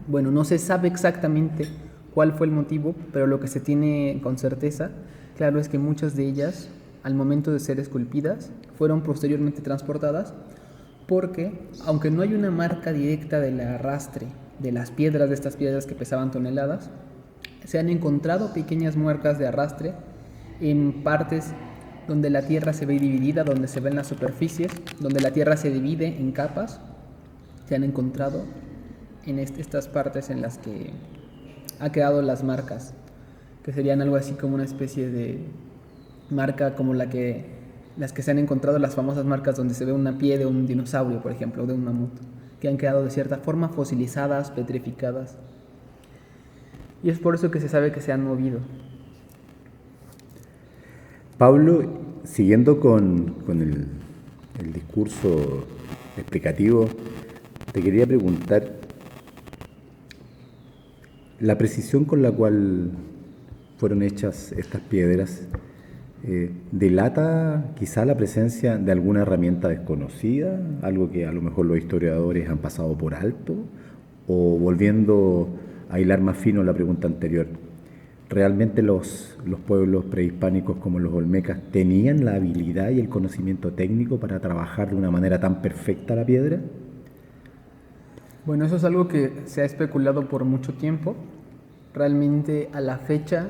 S3: Bueno, no se sabe exactamente cuál fue el motivo, pero lo que se tiene con certeza, claro, es que muchas de ellas, al momento de ser esculpidas, fueron posteriormente transportadas, porque aunque no hay una marca directa del arrastre de las piedras, de estas piedras que pesaban toneladas, se han encontrado pequeñas muecas de arrastre en partes donde la tierra se ve dividida, donde se ven las superficies, donde la tierra se divide en capas. Se han encontrado en estas partes en las que ha quedado las marcas, que serían algo así como una especie de marca como las que se han encontrado, las famosas marcas donde se ve una pie de un dinosaurio, por ejemplo, de un mamut, que han quedado de cierta forma fosilizadas, petrificadas. Y es por eso que se sabe que se han movido.
S4: Pablo, siguiendo con el discurso explicativo, te quería preguntar la precisión con la cual fueron hechas estas piedras. ¿Delata quizá la presencia de alguna herramienta desconocida? Algo que a lo mejor los historiadores han pasado por alto. O volviendo a hilar más fino la pregunta anterior, ¿realmente los pueblos prehispánicos como los olmecas tenían la habilidad y el conocimiento técnico para trabajar de una manera tan perfecta la piedra?
S3: Bueno, eso es algo que se ha especulado por mucho tiempo. Realmente a la fecha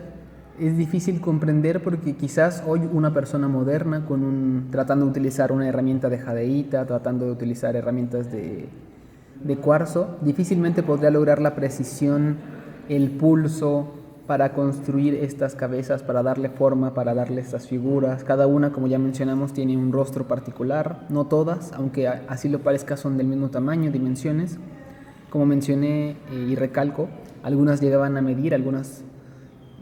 S3: es difícil comprender, porque quizás hoy una persona moderna tratando de utilizar una herramienta de jadeíta, tratando de utilizar herramientas de cuarzo, difícilmente podría lograr la precisión, el pulso para construir estas cabezas, para darle forma, para darle estas figuras. Cada una, como ya mencionamos, tiene un rostro particular, no todas, aunque así lo parezca, son del mismo tamaño, dimensiones. Como mencioné y recalco, algunas llegaban a medir, algunas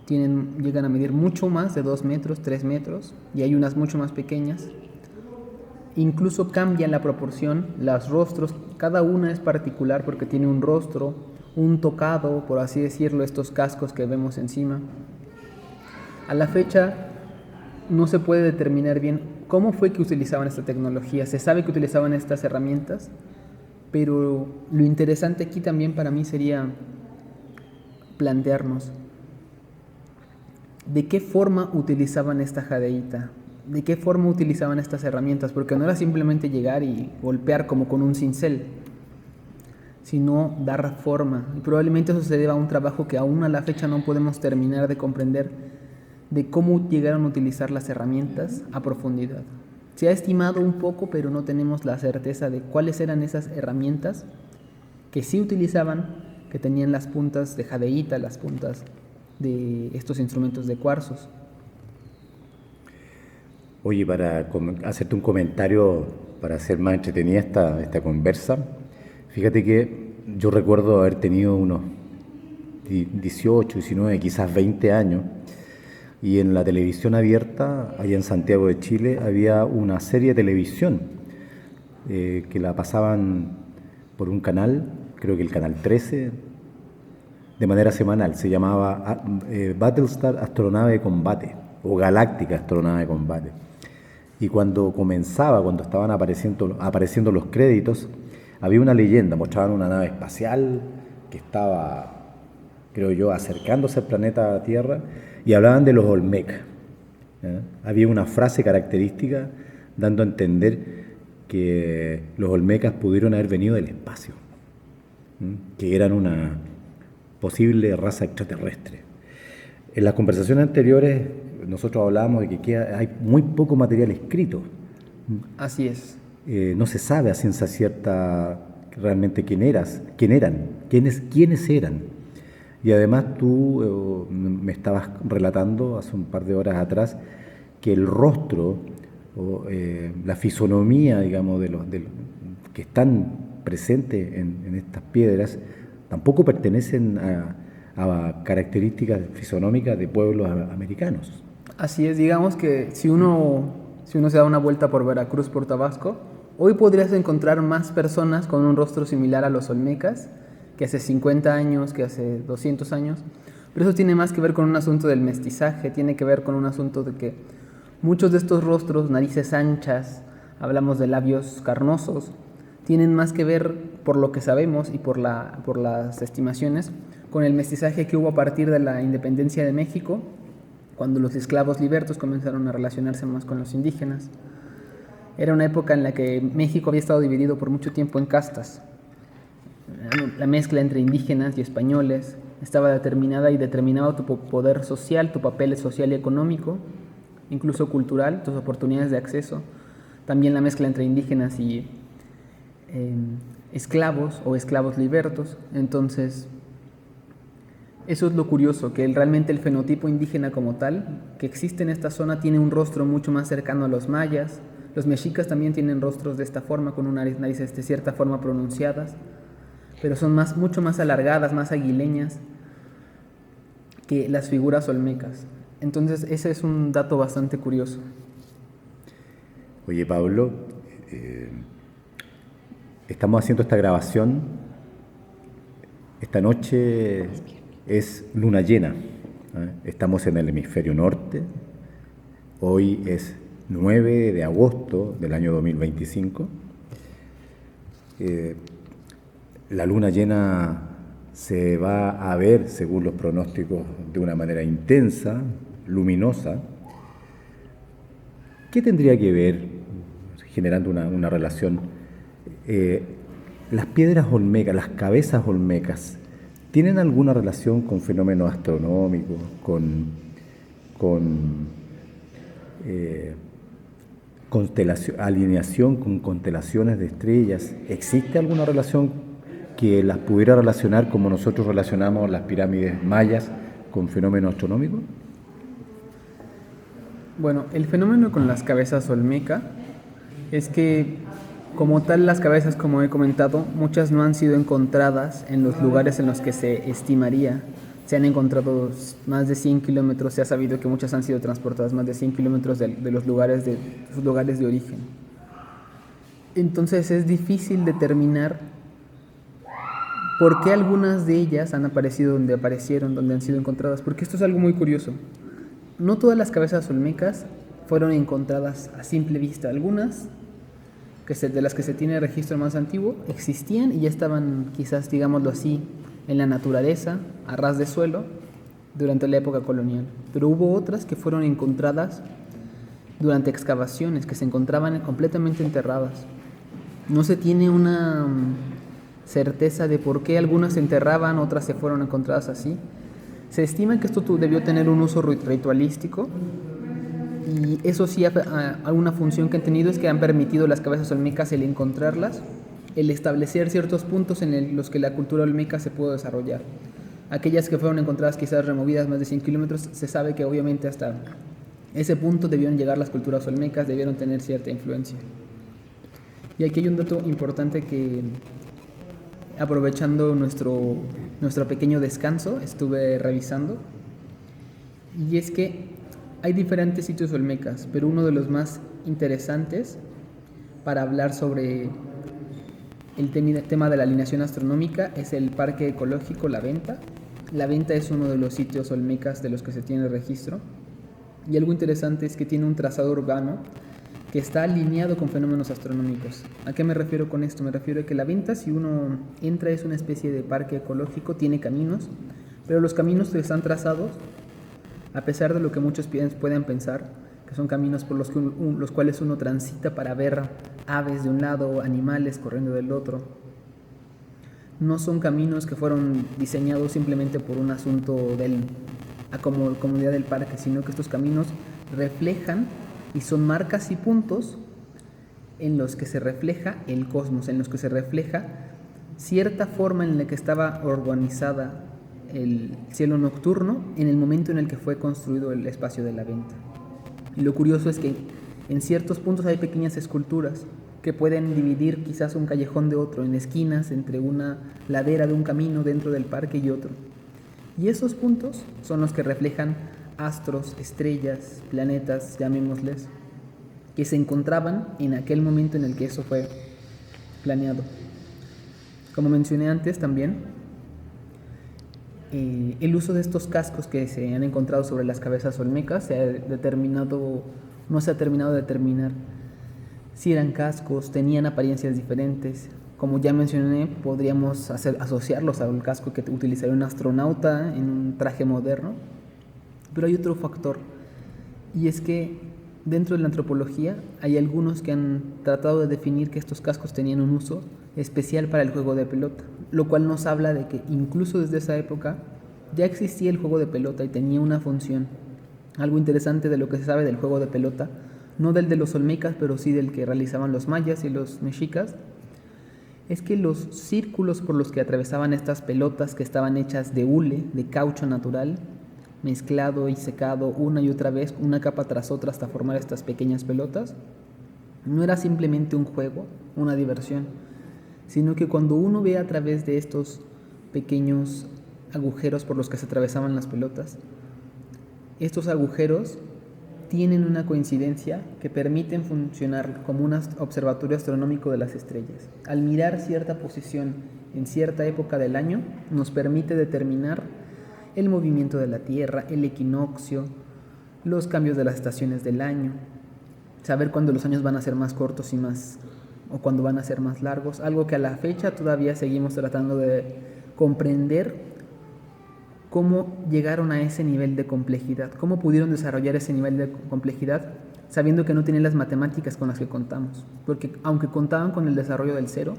S3: llegan a medir mucho más de 2 metros, 3 metros, y hay unas mucho más pequeñas. Incluso cambian la proporción, los rostros, cada una es particular porque tiene un rostro, un tocado, por así decirlo, estos cascos que vemos encima. A la fecha no se puede determinar bien cómo fue que utilizaban esta tecnología. Se sabe que utilizaban estas herramientas, pero lo interesante aquí también para mí sería plantearnos de qué forma utilizaban esta jadeíta, de qué forma utilizaban estas herramientas, porque no era simplemente llegar y golpear como con un cincel, sino dar forma. Y probablemente eso se deba a un trabajo que aún a la fecha no podemos terminar de comprender, de cómo llegaron a utilizar las herramientas a profundidad. Se ha estimado un poco, pero no tenemos la certeza de cuáles eran esas herramientas que sí utilizaban, que tenían las puntas de jadeíta, las puntas de estos instrumentos de cuarzos.
S2: Oye, para hacerte un comentario, para hacer más entretenida esta conversa, fíjate que yo recuerdo haber tenido unos 18, 19, quizás 20 años, y en la televisión abierta, allá en Santiago de Chile, había una serie de televisión que la pasaban por un canal, creo que el canal 13, de manera semanal. Se llamaba Battlestar Astronave de Combate, o Galáctica Astronave de Combate. Y cuando estaban apareciendo los créditos, había una leyenda, mostraban una nave espacial que estaba, creo yo, acercándose al planeta Tierra, y hablaban de los Olmeca. Había una frase característica dando a entender que los Olmecas pudieron haber venido del espacio, que eran una posible raza extraterrestre. En las conversaciones anteriores nosotros hablábamos de que hay muy poco material escrito.
S3: Así es.
S2: No se sabe a ciencia cierta realmente quiénes eran. Y además tú me estabas relatando hace un par de horas atrás que el rostro, la fisonomía, digamos, de los que están presentes en estas piedras, tampoco pertenecen a características fisonómicas de pueblos americanos.
S3: Así es, digamos que si uno se da una vuelta por Veracruz, por Tabasco, hoy podrías encontrar más personas con un rostro similar a los olmecas que hace 50 años, que hace 200 años, pero eso tiene más que ver con un asunto del mestizaje, tiene que ver con un asunto de que muchos de estos rostros, narices anchas, hablamos de labios carnosos, tienen más que ver, por lo que sabemos y por las estimaciones, con el mestizaje que hubo a partir de la independencia de México, cuando los esclavos libertos comenzaron a relacionarse más con los indígenas. Era una época en la que México había estado dividido por mucho tiempo en castas. La mezcla entre indígenas y españoles estaba determinada y determinaba tu poder social, tu papel social y económico, incluso cultural, tus oportunidades de acceso. También la mezcla entre indígenas y esclavos o esclavos libertos. Entonces, eso es lo curioso, que realmente el fenotipo indígena como tal, que existe en esta zona, tiene un rostro mucho más cercano a los mayas. Los mexicas también tienen rostros de esta forma, con unas narices de cierta forma pronunciadas, pero son mucho más alargadas, más aguileñas que las figuras olmecas. Entonces, ese es un dato bastante curioso.
S2: Oye, Pablo, estamos haciendo esta grabación. Esta noche es luna llena. Estamos en el hemisferio norte. Hoy es 9 de agosto del año 2025. La luna llena se va a ver, según los pronósticos, de una manera intensa, luminosa. ¿Qué tendría que ver, generando una relación, las piedras olmecas, las cabezas olmecas, tienen alguna relación con fenómenos astronómicos, con alineación con constelaciones de estrellas? ¿Existe alguna relación que las pudiera relacionar como nosotros relacionamos las pirámides mayas con fenómenos astronómicos?
S3: Bueno, el fenómeno con las cabezas olmeca es que, como tal, las cabezas, como he comentado, muchas no han sido encontradas en los lugares en los que se estimaría. Se han encontrado más de 100 kilómetros, se ha sabido que muchas han sido transportadas más de 100 kilómetros de sus lugares de origen. Entonces es difícil determinar por qué algunas de ellas han aparecido donde aparecieron, donde han sido encontradas, porque esto es algo muy curioso. No todas las cabezas olmecas fueron encontradas a simple vista. Algunas, de las que se tiene registro más antiguo, existían y ya estaban, quizás, digámoslo así, en la naturaleza, a ras de suelo, durante la época colonial. Pero hubo otras que fueron encontradas durante excavaciones, que se encontraban completamente enterradas. No se tiene una certeza de por qué algunas se enterraban, otras se fueron encontradas así. Se estima que esto debió tener un uso ritualístico, Y eso sí, alguna función que han tenido es que han permitido las cabezas olmecas el encontrarlas, el establecer ciertos puntos en los que la cultura olmeca se pudo desarrollar. Aquellas que fueron encontradas quizás removidas más de 100 kilómetros, se sabe que obviamente hasta ese punto debieron llegar las culturas olmecas, debieron tener cierta influencia. Y aquí hay un dato importante que, aprovechando nuestro pequeño descanso, estuve revisando, y es que hay diferentes sitios olmecas, pero uno de los más interesantes para hablar sobre el tema de la alineación astronómica es el Parque Ecológico La Venta. La Venta es uno de los sitios olmecas de los que se tiene registro, y algo interesante es que tiene un trazado urbano que está alineado con fenómenos astronómicos. ¿A qué me refiero con esto? Me refiero a que La Venta, si uno entra, es una especie de parque ecológico, tiene caminos, pero los caminos que están trazados, a pesar de lo que muchos pueden pensar, que son caminos por los cuales uno transita para ver aves de un lado, animales corriendo del otro, no son caminos que fueron diseñados simplemente por un asunto de la comunidad del parque, sino que estos caminos reflejan y son marcas y puntos en los que se refleja el cosmos, en los que se refleja cierta forma en la que estaba organizada el cielo nocturno en el momento en el que fue construido el espacio de La Venta. Y lo curioso es que en ciertos puntos hay pequeñas esculturas que pueden dividir quizás un callejón de otro, en esquinas, entre una ladera de un camino dentro del parque y otro. Y esos puntos son los que reflejan astros, estrellas, planetas, llamémosles, que se encontraban en aquel momento en el que eso fue planeado. Como mencioné antes también, el uso de estos cascos que se han encontrado sobre las cabezas olmecas no se ha terminado de determinar si eran cascos, tenían apariencias diferentes. Como ya mencioné, podríamos asociarlos a un casco que utilizaría un astronauta en un traje moderno. Pero hay otro factor, y es que dentro de la antropología hay algunos que han tratado de definir que estos cascos tenían un uso especial para el juego de pelota, lo cual nos habla de que incluso desde esa época ya existía el juego de pelota y tenía una función. Algo interesante de lo que se sabe del juego de pelota, no del de los olmecas, pero sí del que realizaban los mayas y los mexicas, es que los círculos por los que atravesaban estas pelotas, que estaban hechas de hule, de caucho natural, mezclado y secado una y otra vez, una capa tras otra hasta formar estas pequeñas pelotas, no era simplemente un juego, una diversión, sino que cuando uno ve a través de estos pequeños agujeros por los que se atravesaban las pelotas, estos agujeros tienen una coincidencia que permiten funcionar como un observatorio astronómico de las estrellas. Al mirar cierta posición en cierta época del año, nos permite determinar el movimiento de la Tierra, el equinoccio, los cambios de las estaciones del año, saber cuándo los años van a ser más cortos o cuándo van a ser más largos, algo que a la fecha todavía seguimos tratando de comprender cómo llegaron a ese nivel de complejidad, cómo pudieron desarrollar ese nivel de complejidad sabiendo que no tienen las matemáticas con las que contamos, porque aunque contaban con el desarrollo del cero,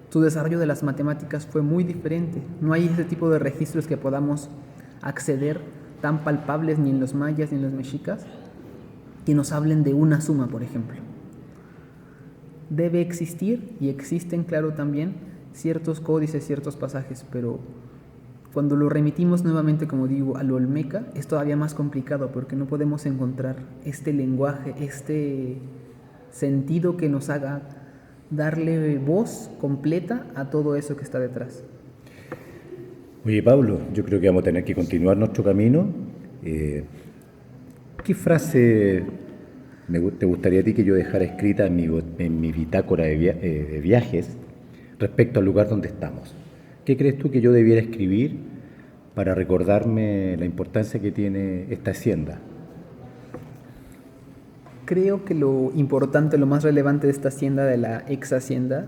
S3: su desarrollo de las matemáticas fue muy diferente. No hay ese tipo de registros que podamos acceder tan palpables ni en los mayas ni en los mexicas que nos hablen de una suma, por ejemplo. Debe existir, y existen, claro, también ciertos códices, ciertos pasajes, pero cuando lo remitimos nuevamente, como digo, a lo olmeca, es todavía más complicado porque no podemos encontrar este lenguaje, este sentido que nos haga darle voz completa a todo eso que está detrás.
S4: Oye, Pablo, yo creo que vamos a tener que continuar nuestro camino. ¿Qué frase te gustaría a ti que yo dejara escrita en mi bitácora de viajes respecto al lugar donde estamos? ¿Qué crees tú que yo debiera escribir para recordarme la importancia que tiene esta hacienda?
S3: Creo que lo importante, lo más relevante de esta hacienda, de la ex hacienda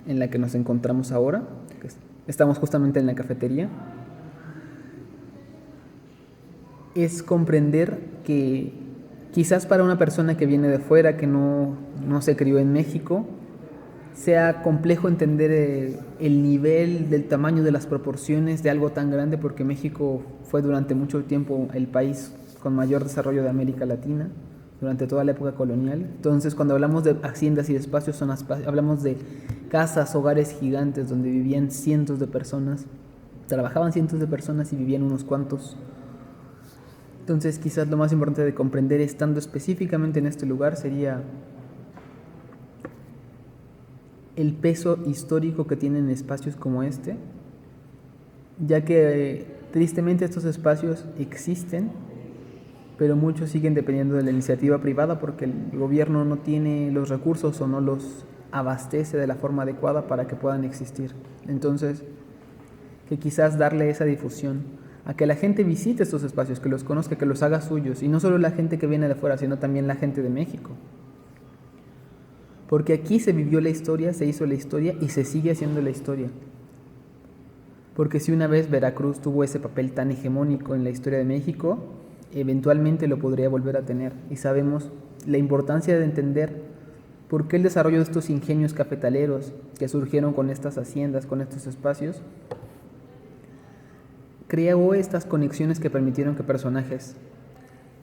S3: en la que nos encontramos ahora, que estamos justamente en la cafetería, es comprender que quizás para una persona que viene de fuera, que no se crió en México, sea complejo entender el nivel del tamaño de las proporciones de algo tan grande, porque México fue durante mucho tiempo el país
S6: con mayor desarrollo de América Latina durante toda la época colonial. Entonces, cuando hablamos de haciendas y espacios, hablamos de casas, hogares gigantes donde vivían cientos de personas, trabajaban cientos de personas y vivían unos cuantos. Entonces, quizás lo más importante de comprender estando específicamente en este lugar sería el peso histórico que tienen espacios como este, ya que tristemente estos espacios existen, pero muchos siguen dependiendo de la iniciativa privada porque el gobierno no tiene los recursos o no los abastece de la forma adecuada para que puedan existir. Entonces, que quizás darle esa difusión a que la gente visite estos espacios, que los conozca, que los haga suyos, y no solo la gente que viene de afuera, sino también la gente de México. Porque aquí se vivió la historia, se hizo la historia y se sigue haciendo la historia. Porque si una vez Veracruz tuvo ese papel tan hegemónico en la historia de México, eventualmente lo podría volver a tener. Y sabemos la importancia de entender por qué el desarrollo de estos ingenios cafetaleros que surgieron con estas haciendas, con estos espacios, creó estas conexiones que permitieron que personajes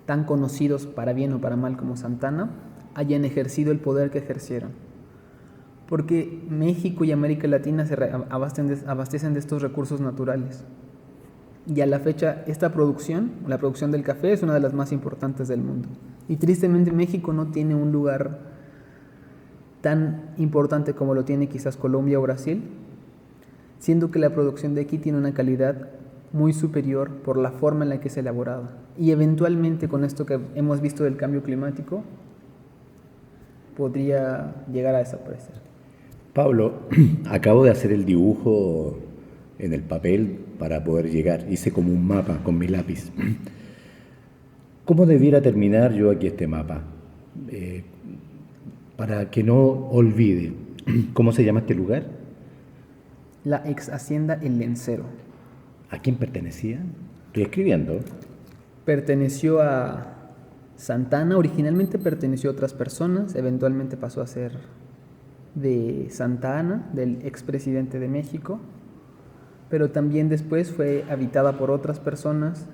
S6: tan conocidos para bien o para mal como Santana hayan ejercido el poder que ejercieron. Porque México y América Latina se abastecen de estos recursos naturales. Y a la fecha, esta producción, la producción del café, es una de las más importantes del mundo. Y tristemente México no tiene un lugar tan importante como lo tiene quizás Colombia o Brasil, siendo que la producción de aquí tiene una calidad muy superior por la forma en la que es elaborada. Y eventualmente con esto que hemos visto del cambio climático, podría llegar a desaparecer.
S4: Pablo, acabo de hacer el dibujo en el papel para poder llegar. Hice como un mapa con mi lápiz. ¿Cómo debiera terminar yo aquí este mapa? Para que no olvide. ¿Cómo se llama este lugar?
S6: La ex hacienda El Lencero.
S4: ¿A quién pertenecía? Estoy escribiendo.
S6: Perteneció a Santana, originalmente perteneció a otras personas, eventualmente pasó a ser de Santa Ana, del expresidente de México, pero también después fue habitada por otras personas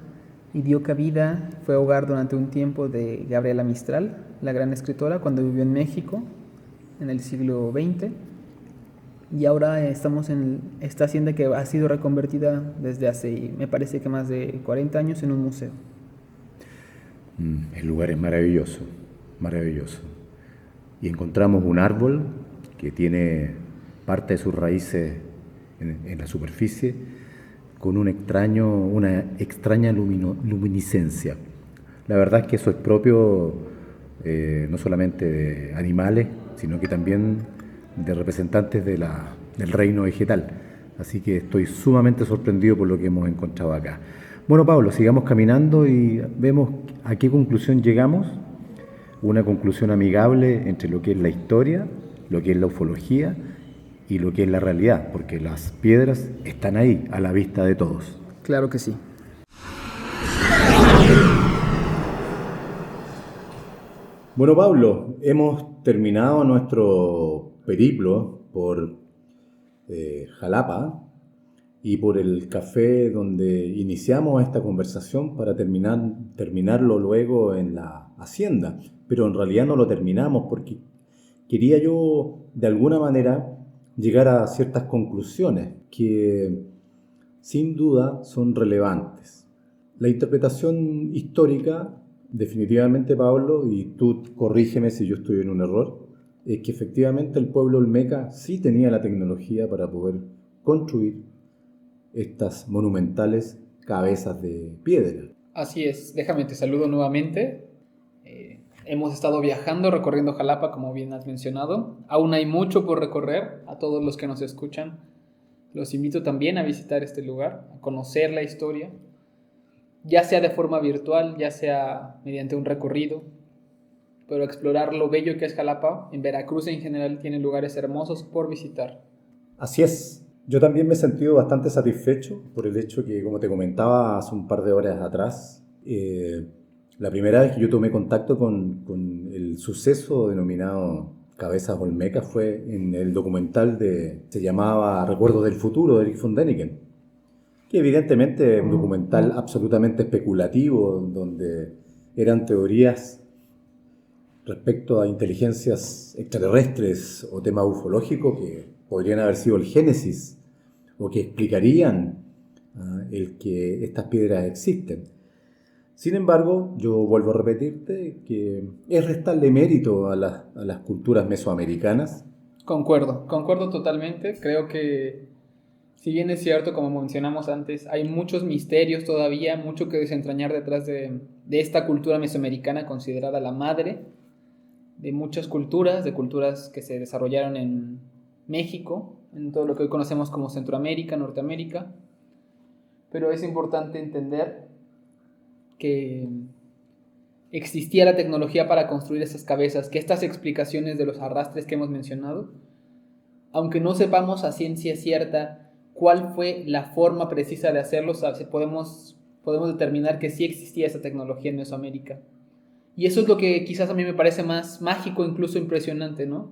S6: y dio cabida, fue hogar durante un tiempo de Gabriela Mistral, la gran escritora, cuando vivió en México en el siglo XX, y ahora estamos en esta hacienda que ha sido reconvertida desde hace, me parece que más de 40 años, en un museo.
S4: El lugar es maravilloso, maravilloso. Y encontramos un árbol que tiene parte de sus raíces en la superficie con una extraña luminiscencia. La verdad es que eso es propio no solamente de animales, sino que también de representantes del reino vegetal. Así que estoy sumamente sorprendido por lo que hemos encontrado acá. Bueno, Pablo, sigamos caminando y vemos a qué conclusión llegamos. Una conclusión amigable entre lo que es la historia, lo que es la ufología y lo que es la realidad, porque las piedras están ahí, a la vista de todos.
S6: Claro que sí.
S4: Bueno, Pablo, hemos terminado nuestro periplo por Jalapa y por el café donde iniciamos esta conversación para terminarlo luego en la hacienda. Pero en realidad no lo terminamos porque quería yo de alguna manera llegar a ciertas conclusiones que sin duda son relevantes. La interpretación histórica, definitivamente, Pablo, y tú corrígeme si yo estoy en un error, es que efectivamente el pueblo olmeca sí tenía la tecnología para poder construir estas monumentales cabezas de piedra.
S3: Así es, déjame te saludo nuevamente. Hemos estado viajando, recorriendo Jalapa, como bien has mencionado. Aún hay mucho por recorrer. A todos los que nos escuchan, los invito también a visitar este lugar, a conocer la historia, ya sea de forma virtual, ya sea mediante un recorrido, pero explorar lo bello que es Jalapa. En Veracruz en general tiene lugares hermosos por visitar.
S4: Así es. Yo también me he sentido bastante satisfecho por el hecho que, como te comentaba hace un par de horas atrás, la primera vez que yo tomé contacto con el suceso denominado Cabezas Olmecas fue en el documental se llamaba Recuerdos del Futuro, de Erich von Däniken.
S2: Que evidentemente es un documental absolutamente especulativo, donde eran teorías respecto a inteligencias extraterrestres o temas ufológicos que podrían haber sido el génesis o que explicarían el que estas piedras existen. Sin embargo, yo vuelvo a repetirte que es restarle mérito a las culturas mesoamericanas.
S6: Concuerdo totalmente. Creo que, si bien es cierto, como mencionamos antes, hay muchos misterios todavía, mucho que desentrañar detrás de esta cultura mesoamericana considerada la madre de muchas culturas, de culturas que se desarrollaron en México, en todo lo que hoy conocemos como Centroamérica, Norteamérica. Pero es importante entender que existía la tecnología para construir esas cabezas, que estas explicaciones de los arrastres que hemos mencionado, aunque no sepamos a ciencia cierta cuál fue la forma precisa de hacerlo, podemos determinar que sí existía esa tecnología en Mesoamérica. Y eso es lo que quizás a mí me parece más mágico, incluso impresionante, ¿no?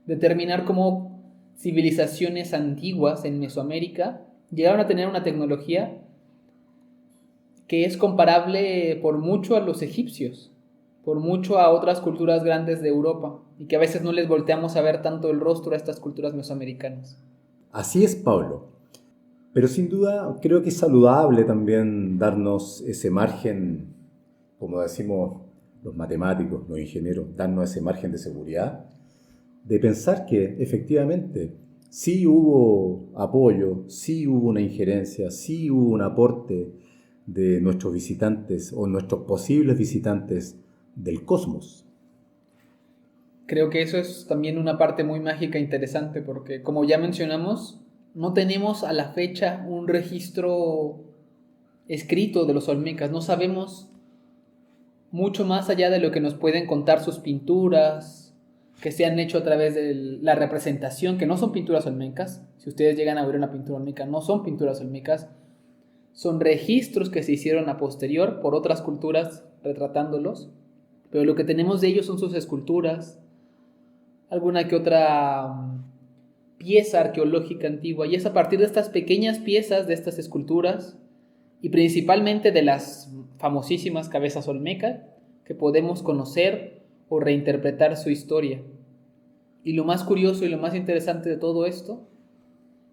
S6: Determinar cómo civilizaciones antiguas en Mesoamérica llegaron a tener una tecnología que es comparable por mucho a los egipcios, por mucho a otras culturas grandes de Europa, y que a veces no les volteamos a ver tanto el rostro a estas culturas mesoamericanas.
S2: Así es, Pablo. Pero sin duda creo que es saludable también darnos ese margen, como decimos los matemáticos, los ingenieros, darnos ese margen de seguridad, de pensar que efectivamente sí hubo apoyo, sí hubo una injerencia, sí hubo un aporte de nuestros visitantes o nuestros posibles visitantes del cosmos.
S6: Creo que eso es también una parte muy mágica e interesante, porque como ya mencionamos, no tenemos a la fecha un registro escrito de los olmecas. No sabemos mucho más allá de lo que nos pueden contar sus pinturas, que se han hecho a través de la representación, que no son pinturas olmecas. Si ustedes llegan a ver una pintura olmeca, no son pinturas olmecas, son registros que se hicieron a posterior por otras culturas retratándolos, pero lo que tenemos de ellos son sus esculturas, alguna que otra pieza arqueológica antigua, y es a partir de estas pequeñas piezas, de estas esculturas, y principalmente de las famosísimas cabezas olmecas, que podemos conocer o reinterpretar su historia. Y lo más curioso y lo más interesante de todo esto,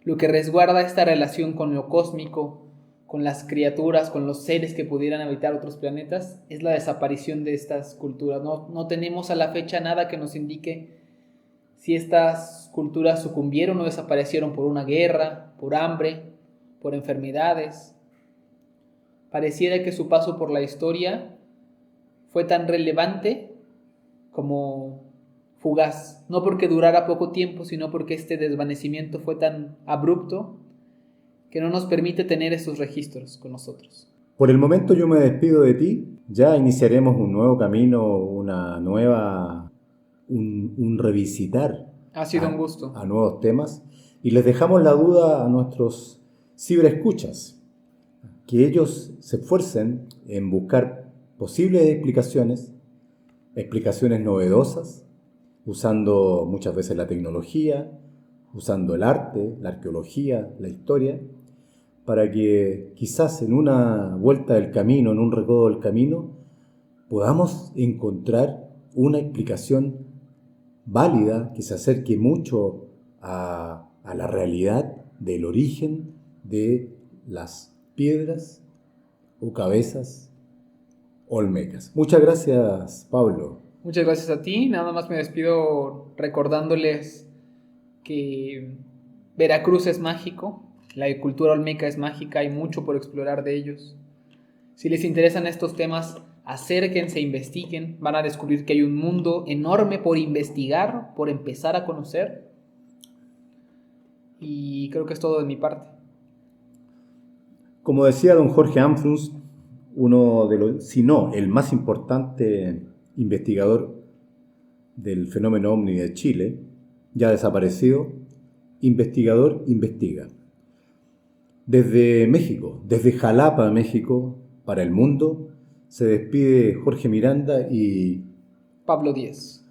S6: lo que resguarda esta relación con lo cósmico, con las criaturas, con los seres que pudieran habitar otros planetas, es la desaparición de estas culturas. No tenemos a la fecha nada que nos indique si estas culturas sucumbieron o desaparecieron por una guerra, por hambre, por enfermedades. Pareciera que su paso por la historia fue tan relevante como fugaz, no porque durara poco tiempo, sino porque este desvanecimiento fue tan abrupto que no nos permite tener esos registros con nosotros.
S2: Por el momento yo me despido de ti. Ya iniciaremos un nuevo camino, un revisitar.
S6: Ha sido un gusto.
S2: A nuevos temas. Y les dejamos la duda a nuestros ciberescuchas, que ellos se esfuercen en buscar posibles explicaciones novedosas, usando muchas veces la tecnología, usando el arte, la arqueología, la historia, para que quizás en una vuelta del camino, en un recodo del camino, podamos encontrar una explicación válida que se acerque mucho a la realidad del origen de las piedras o cabezas olmecas. Muchas gracias, Pablo.
S6: Muchas gracias a ti. Nada más me despido recordándoles que Veracruz es mágico, la cultura olmeca es mágica, hay mucho por explorar de ellos. Si les interesan estos temas, acérquense, investiguen, van a descubrir que hay un mundo enorme por investigar, por empezar a conocer. Y creo que es todo de mi parte.
S2: Como decía don Jorge Amfruns, uno de los, si no, el más importante investigador del fenómeno ovni de Chile, ya desaparecido, investigador investiga. Desde México, desde Jalapa, México, para el mundo, se despide Jorge Miranda y
S6: Pablo Díez.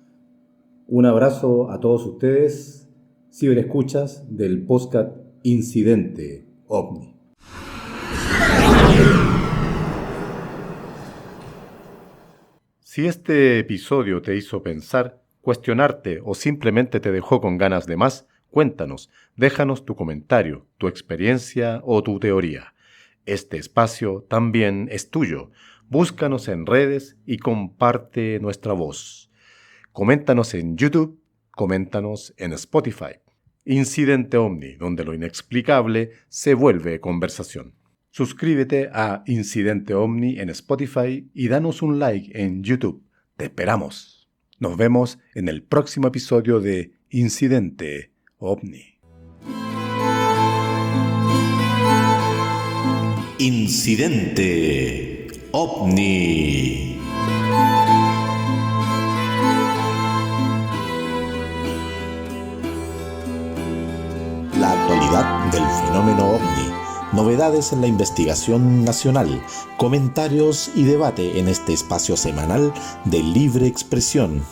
S2: Un abrazo a todos ustedes, ciberescuchas del podcast Incidente OVNI. Si este episodio te hizo pensar, cuestionarte o simplemente te dejó con ganas de más, cuéntanos, déjanos tu comentario, tu experiencia o tu teoría. Este espacio también es tuyo. Búscanos en redes y comparte nuestra voz. Coméntanos en YouTube, coméntanos en Spotify. Incidente Omni, donde lo inexplicable se vuelve conversación. Suscríbete a Incidente Omni en Spotify y danos un like en YouTube. ¡Te esperamos! Nos vemos en el próximo episodio de Incidente Omni.
S1: Incidente OVNI. La actualidad del fenómeno OVNI. Novedades en la investigación nacional, comentarios y debate en este espacio semanal de libre expresión.